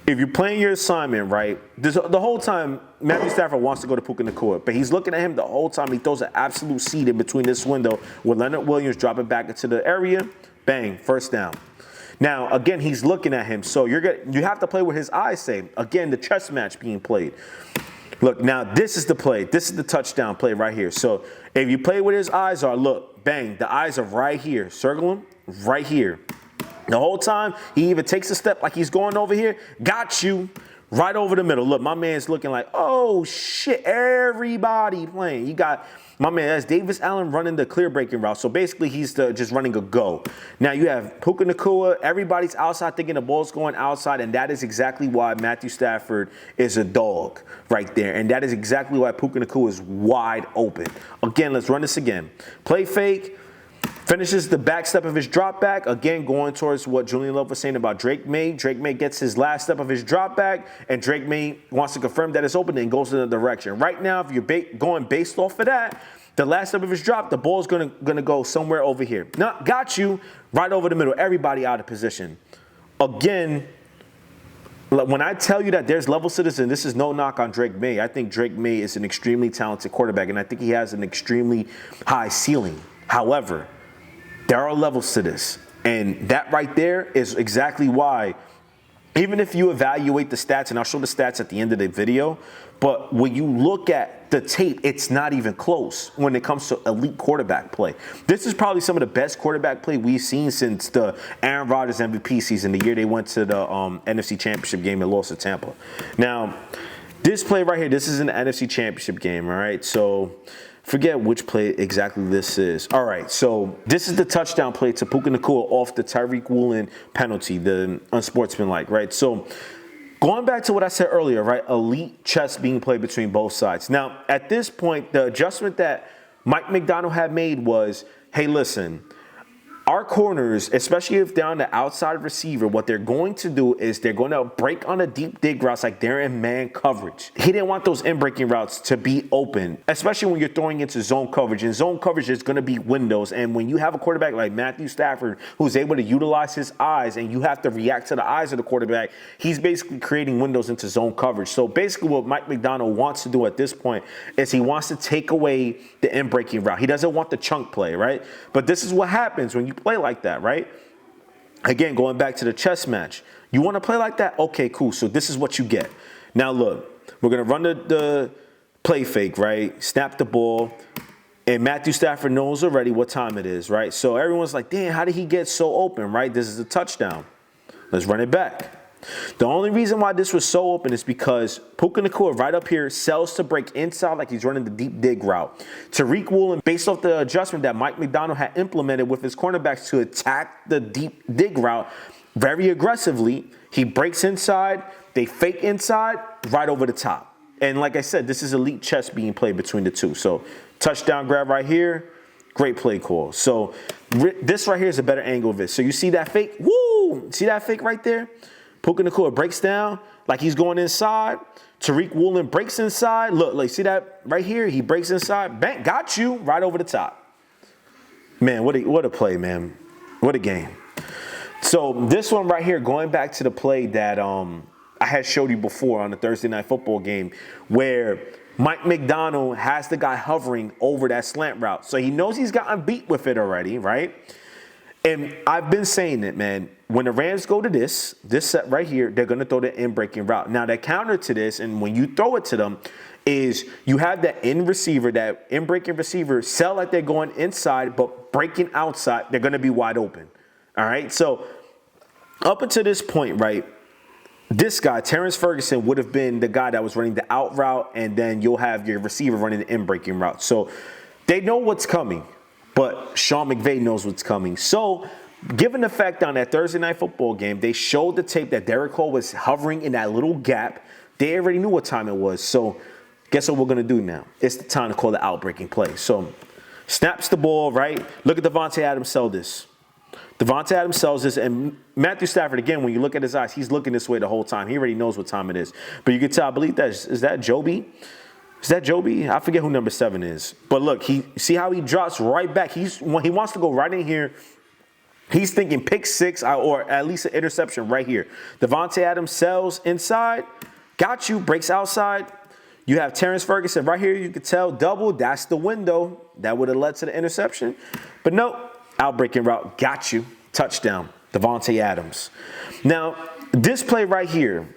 If you're playing your assignment, right, the whole time Matthew Stafford wants to go to Puka Nacua, but he's looking at him the whole time. He throws an absolute seed in between this window with Leonard Williams dropping back into the area. Bang, first down. Now, again, he's looking at him, so you have to play what his eyes say. Again, the chess match being played. Look, now this is the play. This is the touchdown play right here. So if you play what his eyes are, look, bang, the eyes are right here. Circle them right here. The whole time, he even takes a step like he's going over here. Got you right over the middle. Look, my man's looking like, oh, shit, everybody playing. You got my man, that's Davis Allen running the clear breaking route. So basically, he's just running a go. Now, you have Puka Nacua. Everybody's outside thinking the ball's going outside, and that is exactly why Matthew Stafford is a dog right there. And that is exactly why Puka Nacua is wide open. Again, let's run this again. Play fake. Finishes the back step of his drop back. Again, going towards what Julian Love was saying about Drake Maye. Drake Maye gets his last step of his drop back, and Drake Maye wants to confirm that it's open and goes in the direction. Right now, if you're going based off of that, the last step of his drop, the ball's gonna go somewhere over here. Now, got you right over the middle. Everybody out of position. Again, when I tell you that there's levels to this, and this is no knock on Drake Maye, I think Drake Maye is an extremely talented quarterback, and I think he has an extremely high ceiling. However, there are levels to this, and that right there is exactly why, even if you evaluate the stats, and I'll show the stats at the end of the video, but when you look at the tape, it's not even close when it comes to elite quarterback play. This is probably some of the best quarterback play we've seen since the Aaron Rodgers MVP season, the year they went to the NFC Championship game and lost to Tampa. Now, this play right here, this is an NFC Championship game, all right? So forget which play exactly this is. All right, so this is the touchdown play to Puka Nacua off the Tyreek Woolen penalty, the unsportsmanlike, right? So going back to what I said earlier, right, elite chess being played between both sides. Now, at this point, the adjustment that Mike McDonald had made was, hey, listen, our corners, especially if they're on the outside receiver, what they're going to do is they're going to break on the deep dig routes like they're in man coverage. He didn't want those in-breaking routes to be open, especially when you're throwing into zone coverage. And zone coverage is going to be windows. And when you have a quarterback like Matthew Stafford who's able to utilize his eyes and you have to react to the eyes of the quarterback, he's basically creating windows into zone coverage. So basically what Mike Macdonald wants to do at this point is he wants to take away the in-breaking route. He doesn't want the chunk play, right? But this is what happens when you play like that, right? Again, going back to the chess match. You want to play like that? Okay, cool. So this is what you get. Now look, we're going to run the play fake, right? Snap the ball. And Matthew Stafford knows already what time it is, right? So everyone's like, damn, how did he get so open, right? This is a touchdown. Let's run it back. The only reason why this was so open is because Puka Nacua right up here sells to break inside like he's running the deep dig route. Tariq Woolen, based off the adjustment that Mike Macdonald had implemented with his cornerbacks to attack the deep dig route very aggressively, he breaks inside, they fake inside, right over the top. And like I said, this is elite chess being played between the two. So touchdown grab right here, great play call. So this right here is a better angle of it. So you see that fake? Woo! See that fake right there? Puka Nacua breaks down like he's going inside. Tariq Woolen breaks inside. Look, like, see that right here? He breaks inside. Bang, got you right over the top. Man, what a play, man. What a game. So this one right here, going back to the play that I had showed you before on the Thursday Night Football game where Mike Macdonald has the guy hovering over that slant route. So he knows he's gotten beat with it already, right? And I've been saying it, man. When the Rams go to this set right here, they're going to throw the in-breaking route. Now, the counter to this, and when you throw it to them, is you have that in-breaking receiver, sell like they're going inside, but breaking outside, they're going to be wide open. All right? So, up until this point, right, this guy, Terrence Ferguson, would have been the guy that was running the out route, and then you'll have your receiver running the in-breaking route. So, they know what's coming. But Sean McVay knows what's coming. So, given the fact on that Thursday Night Football game, they showed the tape that Derek Cole was hovering in that little gap. They already knew what time it was. So, guess what we're going to do now? It's the time to call the outbreaking play. So, snaps the ball, right? Look at Davante Adams sell this. Davante Adams sells this, and Matthew Stafford, again, when you look at his eyes, he's looking this way the whole time. He already knows what time it is. But you can tell, I believe is that Joby? Is that Joby? I forget who number 7 is. But look, see how he drops right back. He wants to go right in here. He's thinking pick 6 or at least an interception right here. Davante Adams sells inside. Got you. Breaks outside. You have Terrence Ferguson right here. You can tell double. That's the window. That would have led to the interception. But no, outbreaking route. Got you. Touchdown. Davante Adams. Now, this play right here,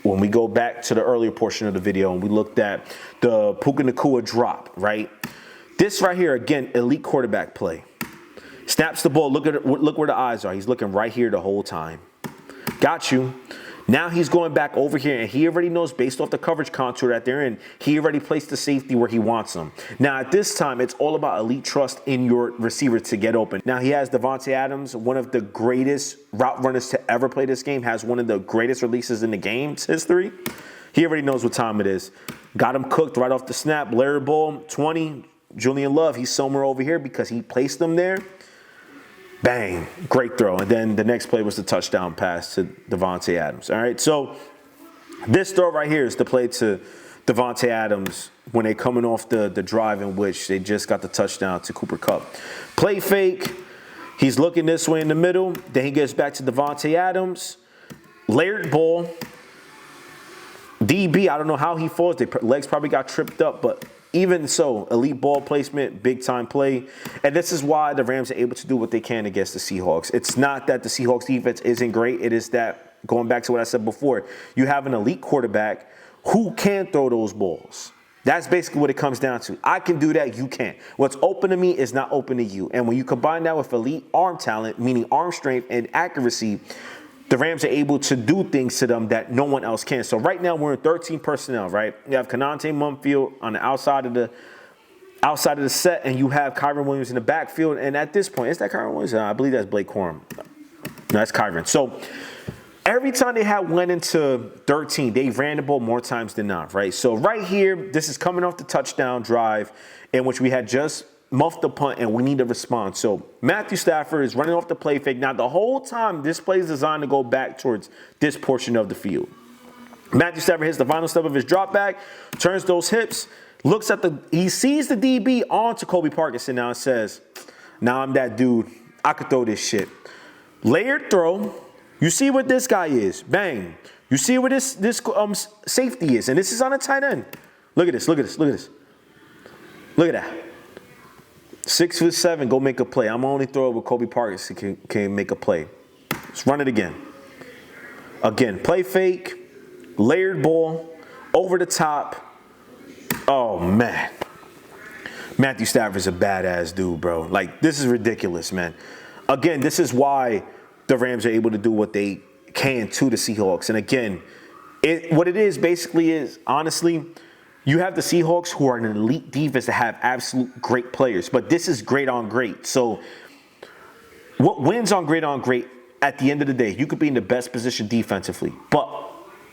when we go back to the earlier portion of the video and we looked at the Puka Nacua drop, right? This right here, again, elite quarterback play. Snaps the ball. Look where the eyes are. He's looking right here the whole time. Got you. Now he's going back over here, and he already knows based off the coverage contour that they're in, he already placed the safety where he wants them. Now, at this time, it's all about elite trust in your receiver to get open. Now, he has Davante Adams, one of the greatest route runners to ever play this game, has one of the greatest releases in the game's history. He already knows what time it is. Got him cooked right off the snap. Larry Ball, 20. Julian Love, he's somewhere over here because he placed them there. Bang, great throw. And then the next play was the touchdown pass to Davante Adams. All right, so this throw right here is the play to Davante Adams when they're coming off the drive in which they just got the touchdown to Cooper Kupp. Play fake. He's looking this way in the middle. Then he gets back to Davante Adams. Layered ball. DB, I don't know how he falls. Their legs probably got tripped up, but even so, elite ball placement, big-time play. And this is why the Rams are able to do what they can against the Seahawks. It's not that the Seahawks defense isn't great. It is that, going back to what I said before, you have an elite quarterback who can throw those balls. That's basically what it comes down to. I can do that, you can't. What's open to me is not open to you. And when you combine that with elite arm talent, meaning arm strength and accuracy, the Rams are able to do things to them that no one else can. So right now we're in 13 personnel, right? You have Konate Mumfield on the outside of the set, and you have Kyron Williams in the backfield. And at this point, is that Kyron Williams? I believe that's Blake Corum. No, that's Kyron. So every time they went into 13, they ran the ball more times than not, right? So right here, this is coming off the touchdown drive in which we had just muff the punt, and we need to respond. So Matthew Stafford is running off the play fake. Now, the whole time, this play is designed to go back towards this portion of the field. Matthew Stafford hits the final step of his drop back, turns those hips, he sees the DB onto Kobe Parkinson now and says, "Now I'm that dude. I could throw this shit." Layered throw. You see what this guy is. Bang. You see where this safety is. And this is on a tight end. Look at this. Look at this. Look at this. Look at that. 6'7", go make a play. I'm only throwing where Kobe Parkinson can make a play. Let's run it again. Again, play fake, layered ball, over the top. Oh, man. Matthew Stafford's a badass dude, bro. Like, this is ridiculous, man. Again, this is why the Rams are able to do what they can to the Seahawks. And again, what it is basically is, honestly, you have the Seahawks who are an elite defense that have absolute great players. But this is great on great. So what wins on great at the end of the day, you could be in the best position defensively. But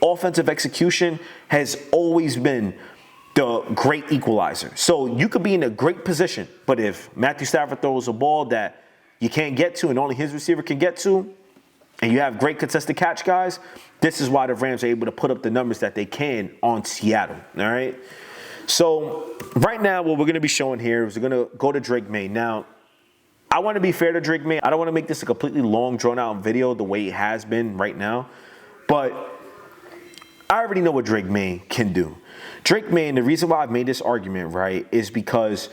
offensive execution has always been the great equalizer. So you could be in a great position, but if Matthew Stafford throws a ball that you can't get to and only his receiver can get to, and you have great contested catch guys, this is why the Rams are able to put up the numbers that they can on Seattle, all right? So right now what we're going to be showing here is we're going to go to Drake Maye. Now, I want to be fair to Drake Maye. I don't want to make this a completely long, drawn-out video the way it has been right now, but I already know what Drake Maye can do. Drake Maye, and the reason why I've made this argument, right, is because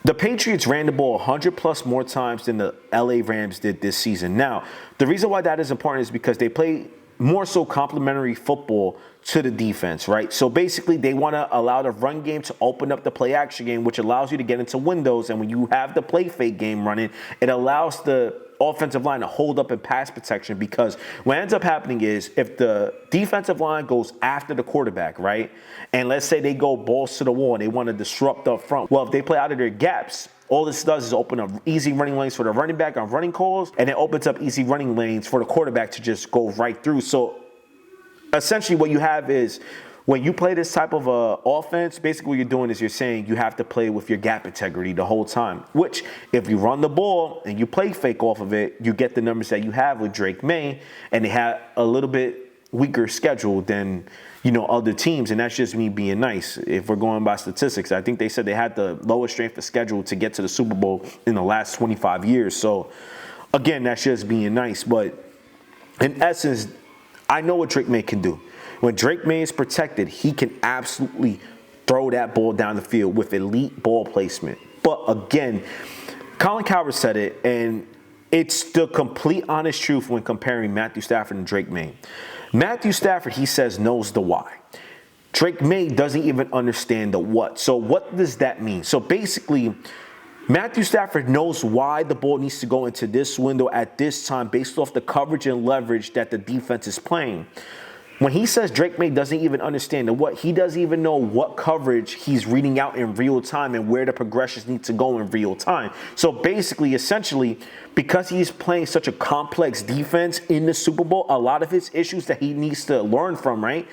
the Patriots ran the ball 100-plus more times than the LA Rams did this season. Now, the reason why that is important is because they play more so complementary football to the defense, right? So basically, they want to allow the run game to open up the play-action game, which allows you to get into windows. And when you have the play-fake game running, it allows the offensive line to hold up in pass protection, because what ends up happening is if the defensive line goes after the quarterback, right, and let's say they go balls to the wall and they want to disrupt up front, well, if they play out of their gaps, all this does is open up easy running lanes for the running back on running calls, and it opens up easy running lanes for the quarterback to just go right through. So essentially what you have is, when you play this type of offense, basically what you're doing is you're saying you have to play with your gap integrity the whole time, which if you run the ball and you play fake off of it, you get the numbers that you have with Drake Maye, and they have a little bit weaker schedule than, other teams, and that's just me being nice. If we're going by statistics, I think they said they had the lowest strength of schedule to get to the Super Bowl in the last 25 years. So again, that's just being nice. But in essence, I know what Drake Maye can do. When Drake Maye is protected, he can absolutely throw that ball down the field with elite ball placement. But again, Colin Cowherd said it, and it's the complete honest truth when comparing Matthew Stafford and Drake Maye. Matthew Stafford, he says, knows the why. Drake Maye doesn't even understand the what. So what does that mean? So basically, Matthew Stafford knows why the ball needs to go into this window at this time based off the coverage and leverage that the defense is playing. When he says Drake Maye doesn't even understand the what, he doesn't even know what coverage he's reading out in real time and where the progressions need to go in real time. So basically, essentially, because he's playing such a complex defense in the Super Bowl, a lot of his issues that he needs to learn from, right,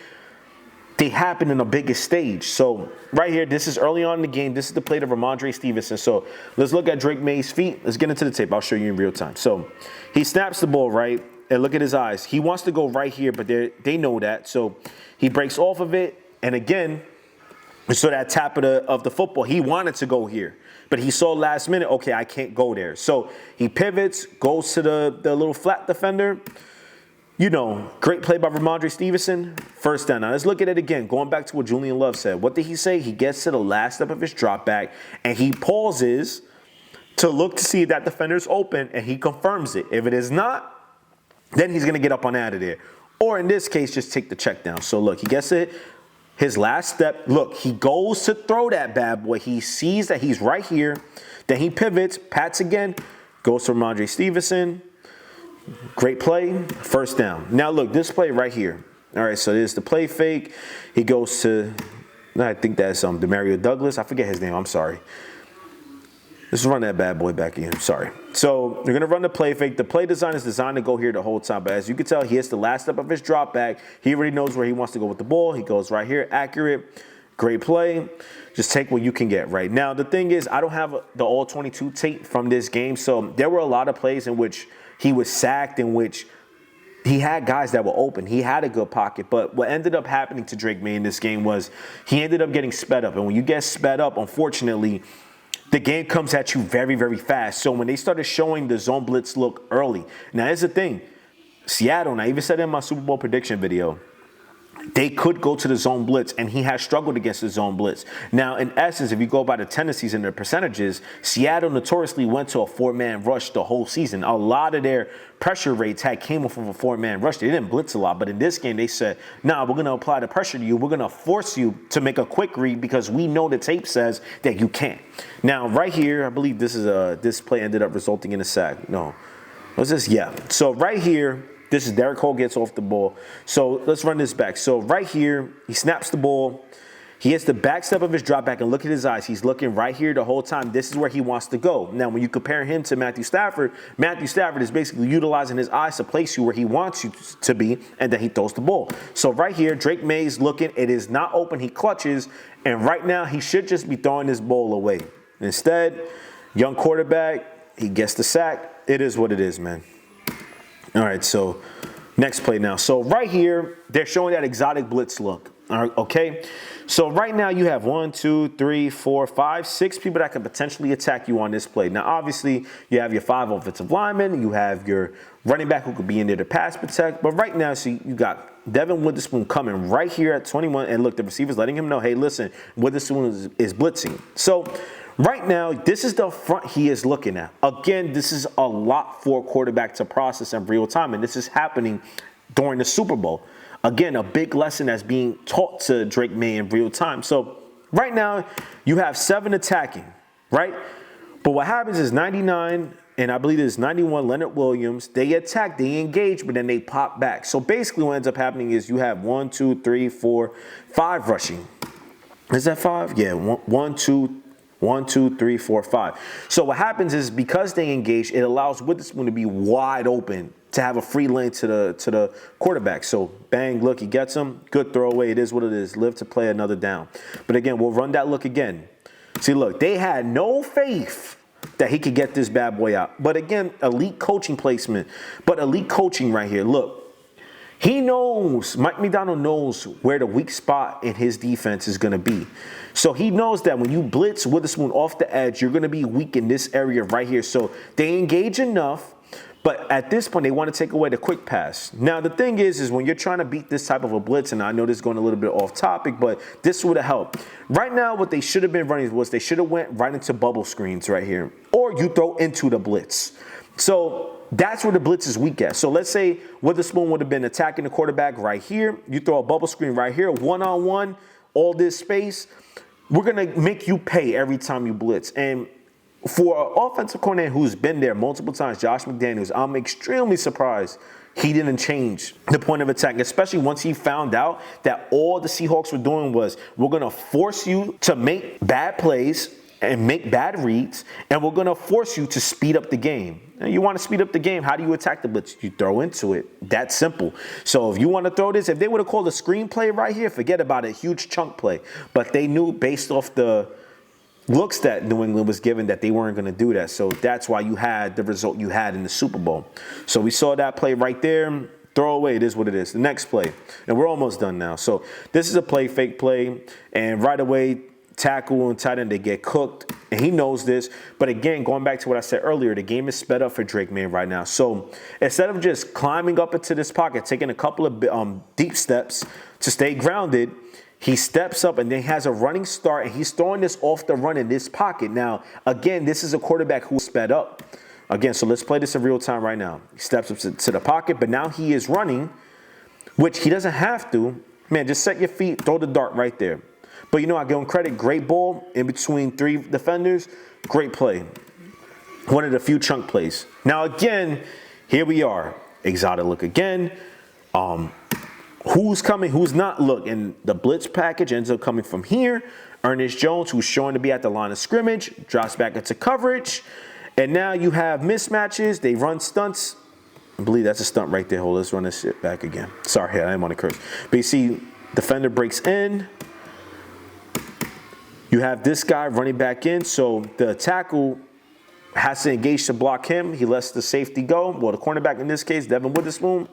they happen in the biggest stage. So right here, this is early on in the game. This is the play to Ramondre Stevenson. So let's look at Drake Maye's feet. Let's get into the tape. I'll show you in real time. So he snaps the ball, right? And look at his eyes. He wants to go right here, but they know that. So he breaks off of it. And again, so that tap of the football, he wanted to go here. But he saw last minute, okay, I can't go there. So he pivots, goes to the little flat defender. Great play by Ramondre Stevenson. First down. Now let's look at it again. Going back to what Julian Love said. What did he say? He gets to the last step of his drop back, and he pauses to look to see if that defender's open, and he confirms it. If it is not, then he's going to get up on out of there. Or in this case, just take the check down. So look, he gets it. His last step, look, he goes to throw that bad boy. He sees that he's right here. Then he pivots, pats again, goes to Ramondre Stevenson. Great play, first down. Now look, this play right here. All right, so there's the play fake. He goes to, I think that's Demario Douglas. I forget his name, I'm sorry. Let's run that bad boy back in. Sorry. So you're going to run the play fake. The play design is designed to go here the whole time. But as you can tell, he hits the last step of his drop back. He already knows where he wants to go with the ball. He goes right here, accurate. Great play. Just take what you can get right now. The thing is, I don't have the all 22 tape from this game, so there were a lot of plays in which he was sacked, in which he had guys that were open. He had a good pocket, but what ended up happening to Drake Maye in this game was he ended up getting sped up, and when you get sped up, unfortunately, the game comes at you very, very fast. So when they started showing the zone blitz look early, now here's the thing, Seattle, and I even said it in my Super Bowl prediction video, they could go to the zone blitz, and he has struggled against the zone blitz. Now, in essence, if you go by the tendencies and the percentages, Seattle notoriously went to a 4-man rush the whole season. A lot of their pressure rates came off of a 4-man rush. They didn't blitz a lot, but in this game, they said, nah, we're going to apply the pressure to you. We're going to force you to make a quick read because we know the tape says that you can't. Now, right here, I believe this play ended up resulting in a sack. No. What's this? Yeah. So right here, this is Derek Cole gets off the ball. So let's run this back. So right here, he snaps the ball. He hits the back step of his drop back, and look at his eyes. He's looking right here the whole time. This is where he wants to go. Now, when you compare him to Matthew Stafford is basically utilizing his eyes to place you where he wants you to be, and then he throws the ball. So right here, Drake Maye is looking. It is not open. He clutches, and right now he should just be throwing this ball away. Instead, young quarterback, he gets the sack. It is what it is, man. All right, so next play now. So right here, they're showing that exotic blitz look. All right, okay? So right now you have 1, 2, 3, 4, 5, 6 people that can potentially attack you on this play. Now, obviously, you have your 5 offensive linemen. You have your running back who could be in there to pass protect. But right now, so you got Devin Witherspoon coming right here at 21. And look, the receiver's letting him know, hey, listen, Witherspoon is blitzing. So right now, this is the front he is looking at. Again, this is a lot for a quarterback to process in real time, and this is happening during the Super Bowl. Again, a big lesson that's being taught to Drake Maye in real time. So right now, you have 7 attacking, right? But what happens is 99, and I believe it's 91, Leonard Williams, they attack, they engage, but then they pop back. So basically what ends up happening is you have 1, 2, 3, 4, 5 rushing. Is that 5? Yeah, 1, 2, 3, 4, 5. So what happens is because they engage, it allows Witherspoon to be wide open to have a free lane to the quarterback. So bang, look, he gets him. Good throwaway. It is what it is. Live to play another down. But again, we'll run that look again. See, look, they had no faith that he could get this bad boy out. But again, elite coaching placement. But elite coaching right here. Look, he knows, Mike McDonald knows where the weak spot in his defense is going to be. So he knows that when you blitz Witherspoon off the edge, you're going to be weak in this area right here. So they engage enough, but at this point, they want to take away the quick pass. Now, the thing is when you're trying to beat this type of a blitz, and I know this is going a little bit off topic, but this would have helped. Right now, what they should have been running was they should have went right into bubble screens right here, or you throw into the blitz. So that's where the blitz is weak at. So let's say Witherspoon would have been attacking the quarterback right here. You throw a bubble screen right here, one-on-one, all this space. We're going to make you pay every time you blitz. And for an offensive coordinator who's been there multiple times, Josh McDaniels, I'm extremely surprised he didn't change the point of attack, especially once he found out that all the Seahawks were doing was we're going to force you to make bad plays and make bad reads, and we're going to force you to speed up the game. And you want to speed up the game, how do you attack the blitz? You throw into it. That's simple. So if you want to throw this, if they would have called a screenplay right here, forget about it, huge chunk play. But they knew based off the looks that New England was given that they weren't going to do that. So that's why you had the result you had in the Super Bowl. So we saw that play right there. Throw away. It is what it is. The next play. And we're almost done now. So this is a play, fake play. And right away, tackle and tight end, they get cooked. And he knows this. But again, going back to what I said earlier, the game is sped up for Drake Maye right now. So instead of just climbing up into this pocket, taking a couple of deep steps to stay grounded, he steps up and then has a running start, and he's throwing this off the run in this pocket. Now, again, this is a quarterback who sped up. Again, so let's play this in real time right now. He steps up to the pocket, but now he is running, which he doesn't have to. Man, just set your feet, throw the dart right there. But you know, I give him credit. Great ball in between 3 defenders. Great play. One of the few chunk plays. Now, again, here we are. Exotic look again. Who's coming, who's not? Look, and the blitz package ends up coming from here. Ernest Jones, who's showing to be at the line of scrimmage, drops back into coverage. And now you have mismatches. They run stunts. I believe that's a stunt right there. Hold on, let's run this shit back again. Sorry, I didn't want to curse. But you see, defender breaks in. You have this guy running back in, so the tackle has to engage to block him. He lets the safety go. Well, the cornerback in this case, Devin Witherspoon,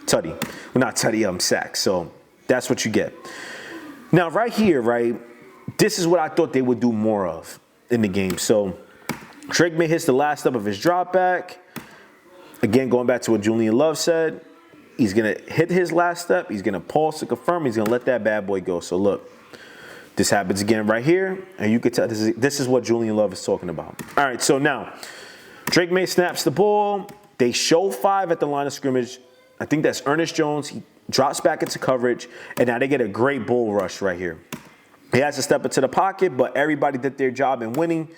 tutty. Well, not tutty, sack. So that's what you get. Now, right here, right, this is what I thought they would do more of in the game. So Drake Maye hits the last step of his drop back. Again, going back to what Julian Love said, he's going to hit his last step. He's going to pause to confirm. He's going to let that bad boy go. So look, this happens again right here. And you can tell this is what Julian Love is talking about. All right, so now Drake Maye snaps the ball. They show 5 at the line of scrimmage. I think that's Ernest Jones. He drops back into coverage. And now they get a great bull rush right here. He has to step into the pocket, but everybody did their job in winning.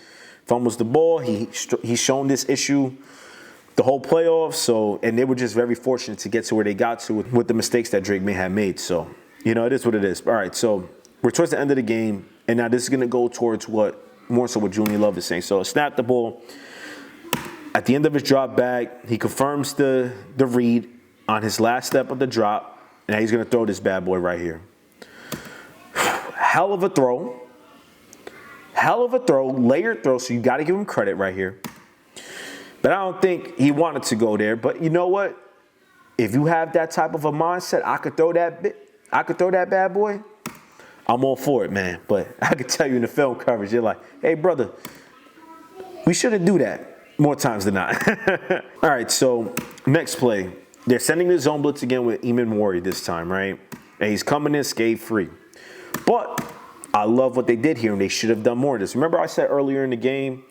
Fumbles the ball. He's shown this issue the whole playoffs. So, and they were just very fortunate to get to where they got to with the mistakes that Drake Maye had made. So, you know, it is what it is. All right, so we're towards the end of the game, and now this is going to go towards more so what Julian Love is saying. So, snap the ball. At the end of his drop back, he confirms the read on his last step of the drop, and now he's going to throw this bad boy right here. Hell of a throw. Hell of a throw, layered throw, so you got to give him credit right here. But I don't think he wanted to go there. But you know what? If you have that type of a mindset, I could throw that bad boy. I'm all for it, man. But I could tell you in the film coverage, you're like, hey, brother, we shouldn't do that more times than not. All right, so next play. They're sending the zone blitz again with Eamon Warrior this time, right? And he's coming in scathe-free. But I love what they did here, and they should have done more of this. Remember I said earlier in the game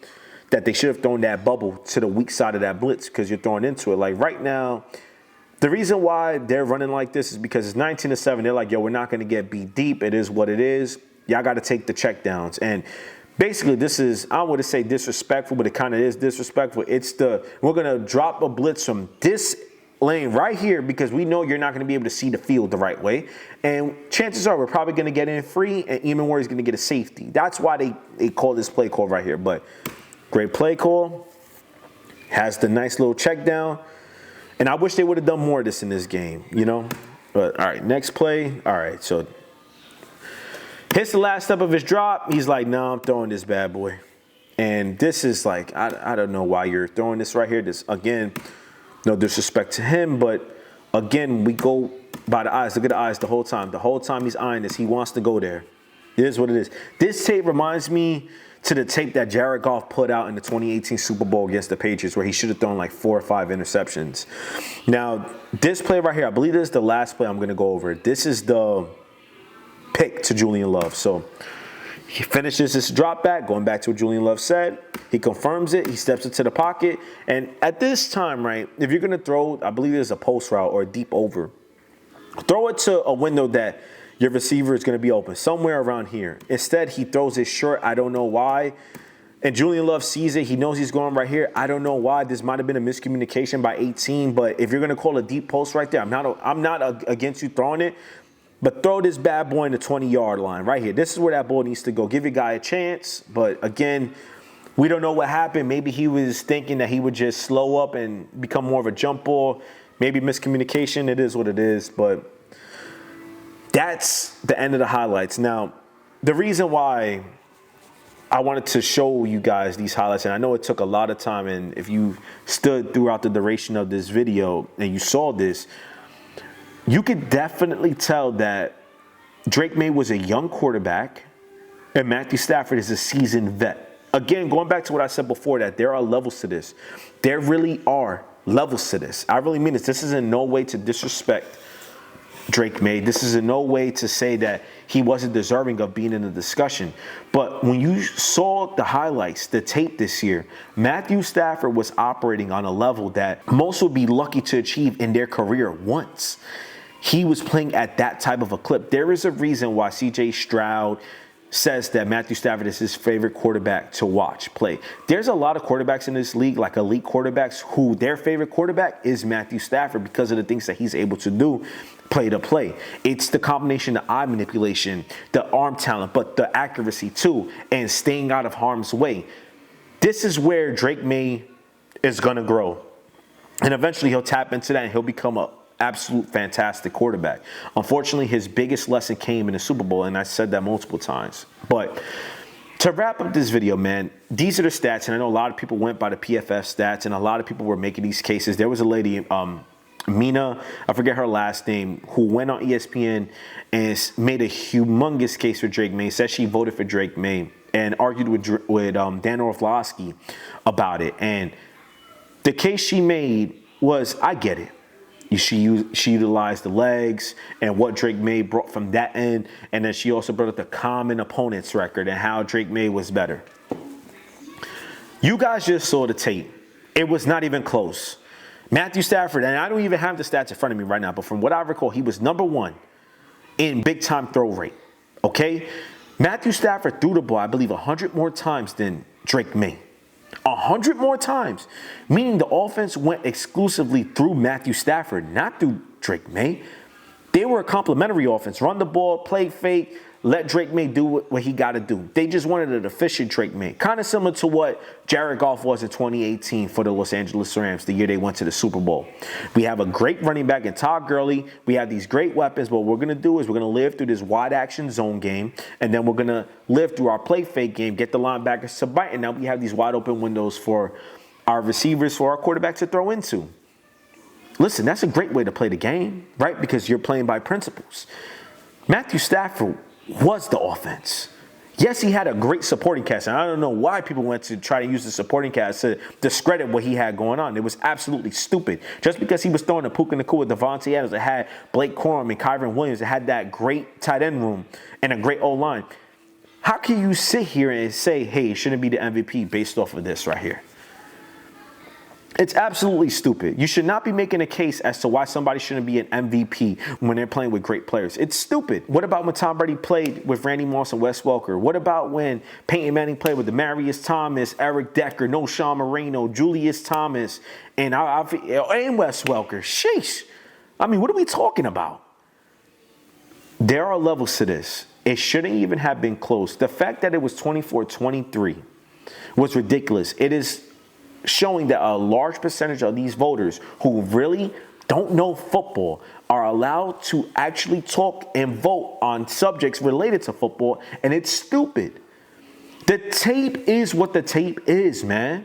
that they should have thrown that bubble to the weak side of that blitz because you're throwing into it. Like right now, the reason why they're running like this is because it's 19-7. They're like, yo, we're not going to get beat deep. It is what it is. Y'all got to take the checkdowns. And basically this is, I don't want to say disrespectful, but it kind of is disrespectful. We're going to drop a blitz from this lane right here because we know you're not going to be able to see the field the right way. And chances are we're probably going to get in free and Eamon Warrior's going to get a safety. That's why they call this play call right here. But great play call. Has the nice little check down. And I wish they would have done more of this in this game, you know. But all right, next play. All right, so hits the last step of his drop. He's like, no, I'm throwing this bad boy. And this is like, I don't know why you're throwing this right here. This, again, no disrespect to him, but again, we go by the eyes. Look at the eyes the whole time. The whole time he's eyeing this, he wants to go there. It is what it is. This tape reminds me to the tape that Jared Goff put out in the 2018 Super Bowl against the Patriots where he should have thrown like 4 or 5 interceptions. Now, this play right here, I believe this is the last play I'm going to go over. This is the pick to Julian Love. So he finishes this drop back, going back to what Julian Love said. He confirms it. He steps into the pocket. And at this time, right, if you're going to throw, I believe there's a post route or a deep over, throw it to a window that your receiver is going to be open, somewhere around here. Instead, he throws it short. I don't know why. And Julian Love sees it. He knows he's going right here. I don't know why. This might have been a miscommunication by 18. But if you're going to call a deep post right there, I'm not against you throwing it. But throw this bad boy in the 20-yard line right here. This is where that ball needs to go. Give your guy a chance. But, again, we don't know what happened. Maybe he was thinking that he would just slow up and become more of a jump ball. Maybe miscommunication. It is what it is. But that's the end of the highlights. Now, the reason why I wanted to show you guys these highlights, and I know it took a lot of time, and if you stood throughout the duration of this video and you saw this, you could definitely tell that Drake Maye was a young quarterback and Matthew Stafford is a seasoned vet. Again, going back to what I said before, that there are levels to this. There really are levels to this. I really mean this. This is in no way to disrespect Drake Maye. This is in no way to say that he wasn't deserving of being in the discussion. But when you saw the highlights, the tape this year, Matthew Stafford was operating on a level that most would be lucky to achieve in their career once. He was playing at that type of a clip. There is a reason why C.J. Stroud says that Matthew Stafford is his favorite quarterback to watch play. There's a lot of quarterbacks in this league, like elite quarterbacks, who their favorite quarterback is Matthew Stafford because of the things that he's able to do play to play. It's the combination of eye manipulation, the arm talent, but the accuracy too, and staying out of harm's way. This is where Drake Maye is going to grow. And eventually he'll tap into that and he'll become a absolute fantastic quarterback. Unfortunately, his biggest lesson came in the Super Bowl, and I said that multiple times. But To wrap up this video, man, these are the stats, and I know a lot of people went by the PFF stats, and a lot of people were making these cases. There was a lady, Mina, I forget her last name, who went on ESPN and made a humongous case for Drake Maye, said she voted for Drake Maye, and argued with Dan Orlovsky about it. And the case she made was, I get it. She utilized the legs and what Drake Maye brought from that end, and then she also brought up the common opponents record and how Drake Maye was better. You guys just saw the tape. It was not even close. Matthew Stafford, and I don't even have the stats in front of me right now, but from what I recall, he was #1 in big-time throw rate, okay? Matthew Stafford threw the ball, I believe, 100 more times than Drake Maye. 100 more times, meaning the offense went exclusively through Matthew Stafford, not through Drake Maye. They were a complimentary offense. Run the ball, play fake, let Drake Maye do what he got to do. They just wanted an efficient Drake Maye. Kind of similar to what Jared Goff was in 2018 for the Los Angeles Rams, the year they went to the Super Bowl. We have a great running back in Todd Gurley. We have these great weapons, but what we're going to do is we're going to live through this wide action zone game, and then we're going to live through our play fake game, get the linebackers to bite, and now we have these wide open windows for our receivers, for our quarterback to throw into. Listen, that's a great way to play the game, right? Because you're playing by principles. Matthew Stafford was the offense. Yes, he had a great supporting cast, and I don't know why people went to try to use the supporting cast to discredit what he had going on. It was absolutely stupid. Just because he was throwing a Puka Nacua with Devontae Adams, it had Blake Corum and Kyron Williams, it had that great tight end room and a great O-line. How can you sit here and say, hey, it shouldn't be the MVP based off of this right here? It's absolutely stupid. You should not be making a case as to why somebody shouldn't be an MVP when they're playing with great players. It's stupid. What about when Tom Brady played with Randy Moss and Wes Welker? What about when Peyton Manning played with Demaryius Thomas, Eric Decker, No Sean Moreno, Julius Thomas, and Wes Welker? Sheesh. I mean, what are we talking about? There are levels to this. It shouldn't even have been close. The fact that it was 24-23 was ridiculous. It is showing that a large percentage of these voters who really don't know football are allowed to actually talk and vote on subjects related to football, and it's stupid. The tape is what the tape is, man.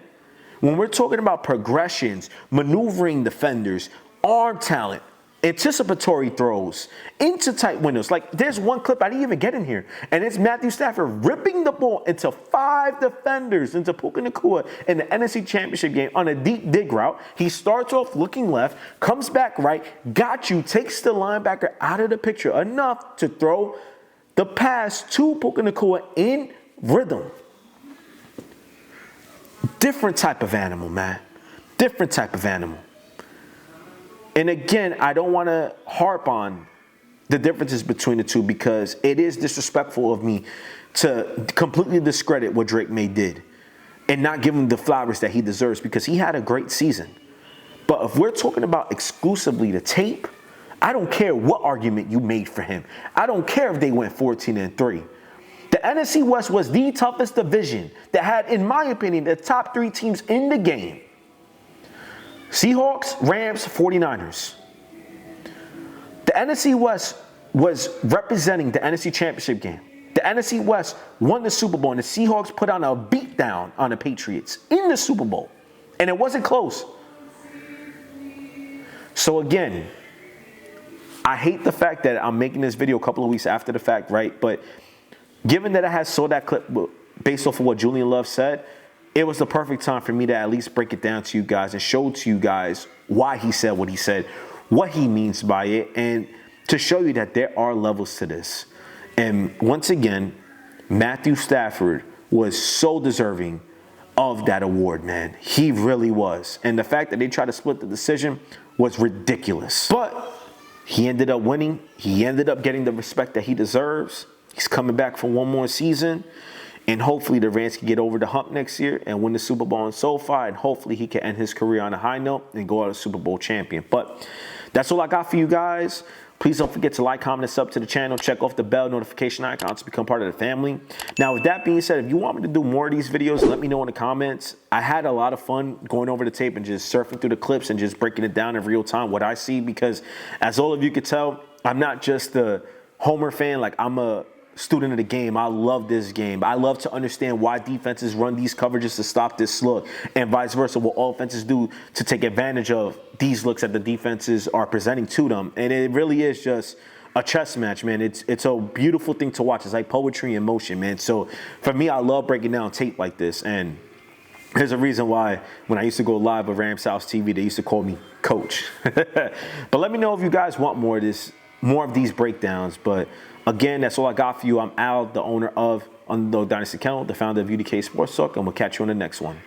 When we're talking about progressions, maneuvering defenders, arm talent, anticipatory throws into tight windows. Like, there's one clip I didn't even get in here, and it's Matthew Stafford ripping the ball into 5 defenders into Puka Nacua in the NFC Championship game on a deep dig route. He starts off looking left, comes back right, got you, takes the linebacker out of the picture enough to throw the pass to Puka Nacua in rhythm. Different type of animal, man. Different type of animal. And again, I don't want to harp on the differences between the two because it is disrespectful of me to completely discredit what Drake Maye did and not give him the flowers that he deserves because he had a great season. But if we're talking about exclusively the tape, I don't care what argument you made for him. I don't care if they went 14-3. The NFC West was the toughest division that had, in my opinion, the top 3 teams in the game. Seahawks, Rams, 49ers. The NFC West was representing the NFC Championship game. The NFC West won the Super Bowl, and the Seahawks put on a beatdown on the Patriots in the Super Bowl. And it wasn't close. So again, I hate the fact that I'm making this video a couple of weeks after the fact, right? But given that I saw that clip based off of what Julian Love said, it was the perfect time for me to at least break it down to you guys and show to you guys why he said what he said, what he means by it, and to show you that there are levels to this. And once again, Matthew Stafford was so deserving of that award, man. He really was. And the fact that they tried to split the decision was ridiculous. But he ended up winning. He ended up getting the respect that he deserves. He's coming back for one more season. And hopefully the Rams can get over the hump next year and win the Super Bowl in SoFi. And hopefully he can end his career on a high note and go out a Super Bowl champion. But that's all I got for you guys. Please don't forget to like, comment, and sub to the channel. Check off the bell notification icon to become part of the family. Now, with that being said, if you want me to do more of these videos, let me know in the comments. I had a lot of fun going over the tape and just surfing through the clips and just breaking it down in real time, what I see. Because as all of you could tell, I'm not just a Homer fan. Like, I'm a student of the game. I love this game. I love to understand why defenses run these coverages to stop this look, and vice versa, what offenses do to take advantage of these looks that the defenses are presenting to them. And it really is just a chess match, man. It's a beautiful thing to watch. It's like poetry in motion, man. So for me, I love breaking down tape like this. And there's a reason why when I used to go live with Rams House TV, they used to call me Coach. But let me know if you guys want more of these breakdowns. But again, that's all I got for you. I'm Al, the owner of Underdog Dynasty Kennel, the founder of UDK Sports Talk, and we'll catch you on the next one.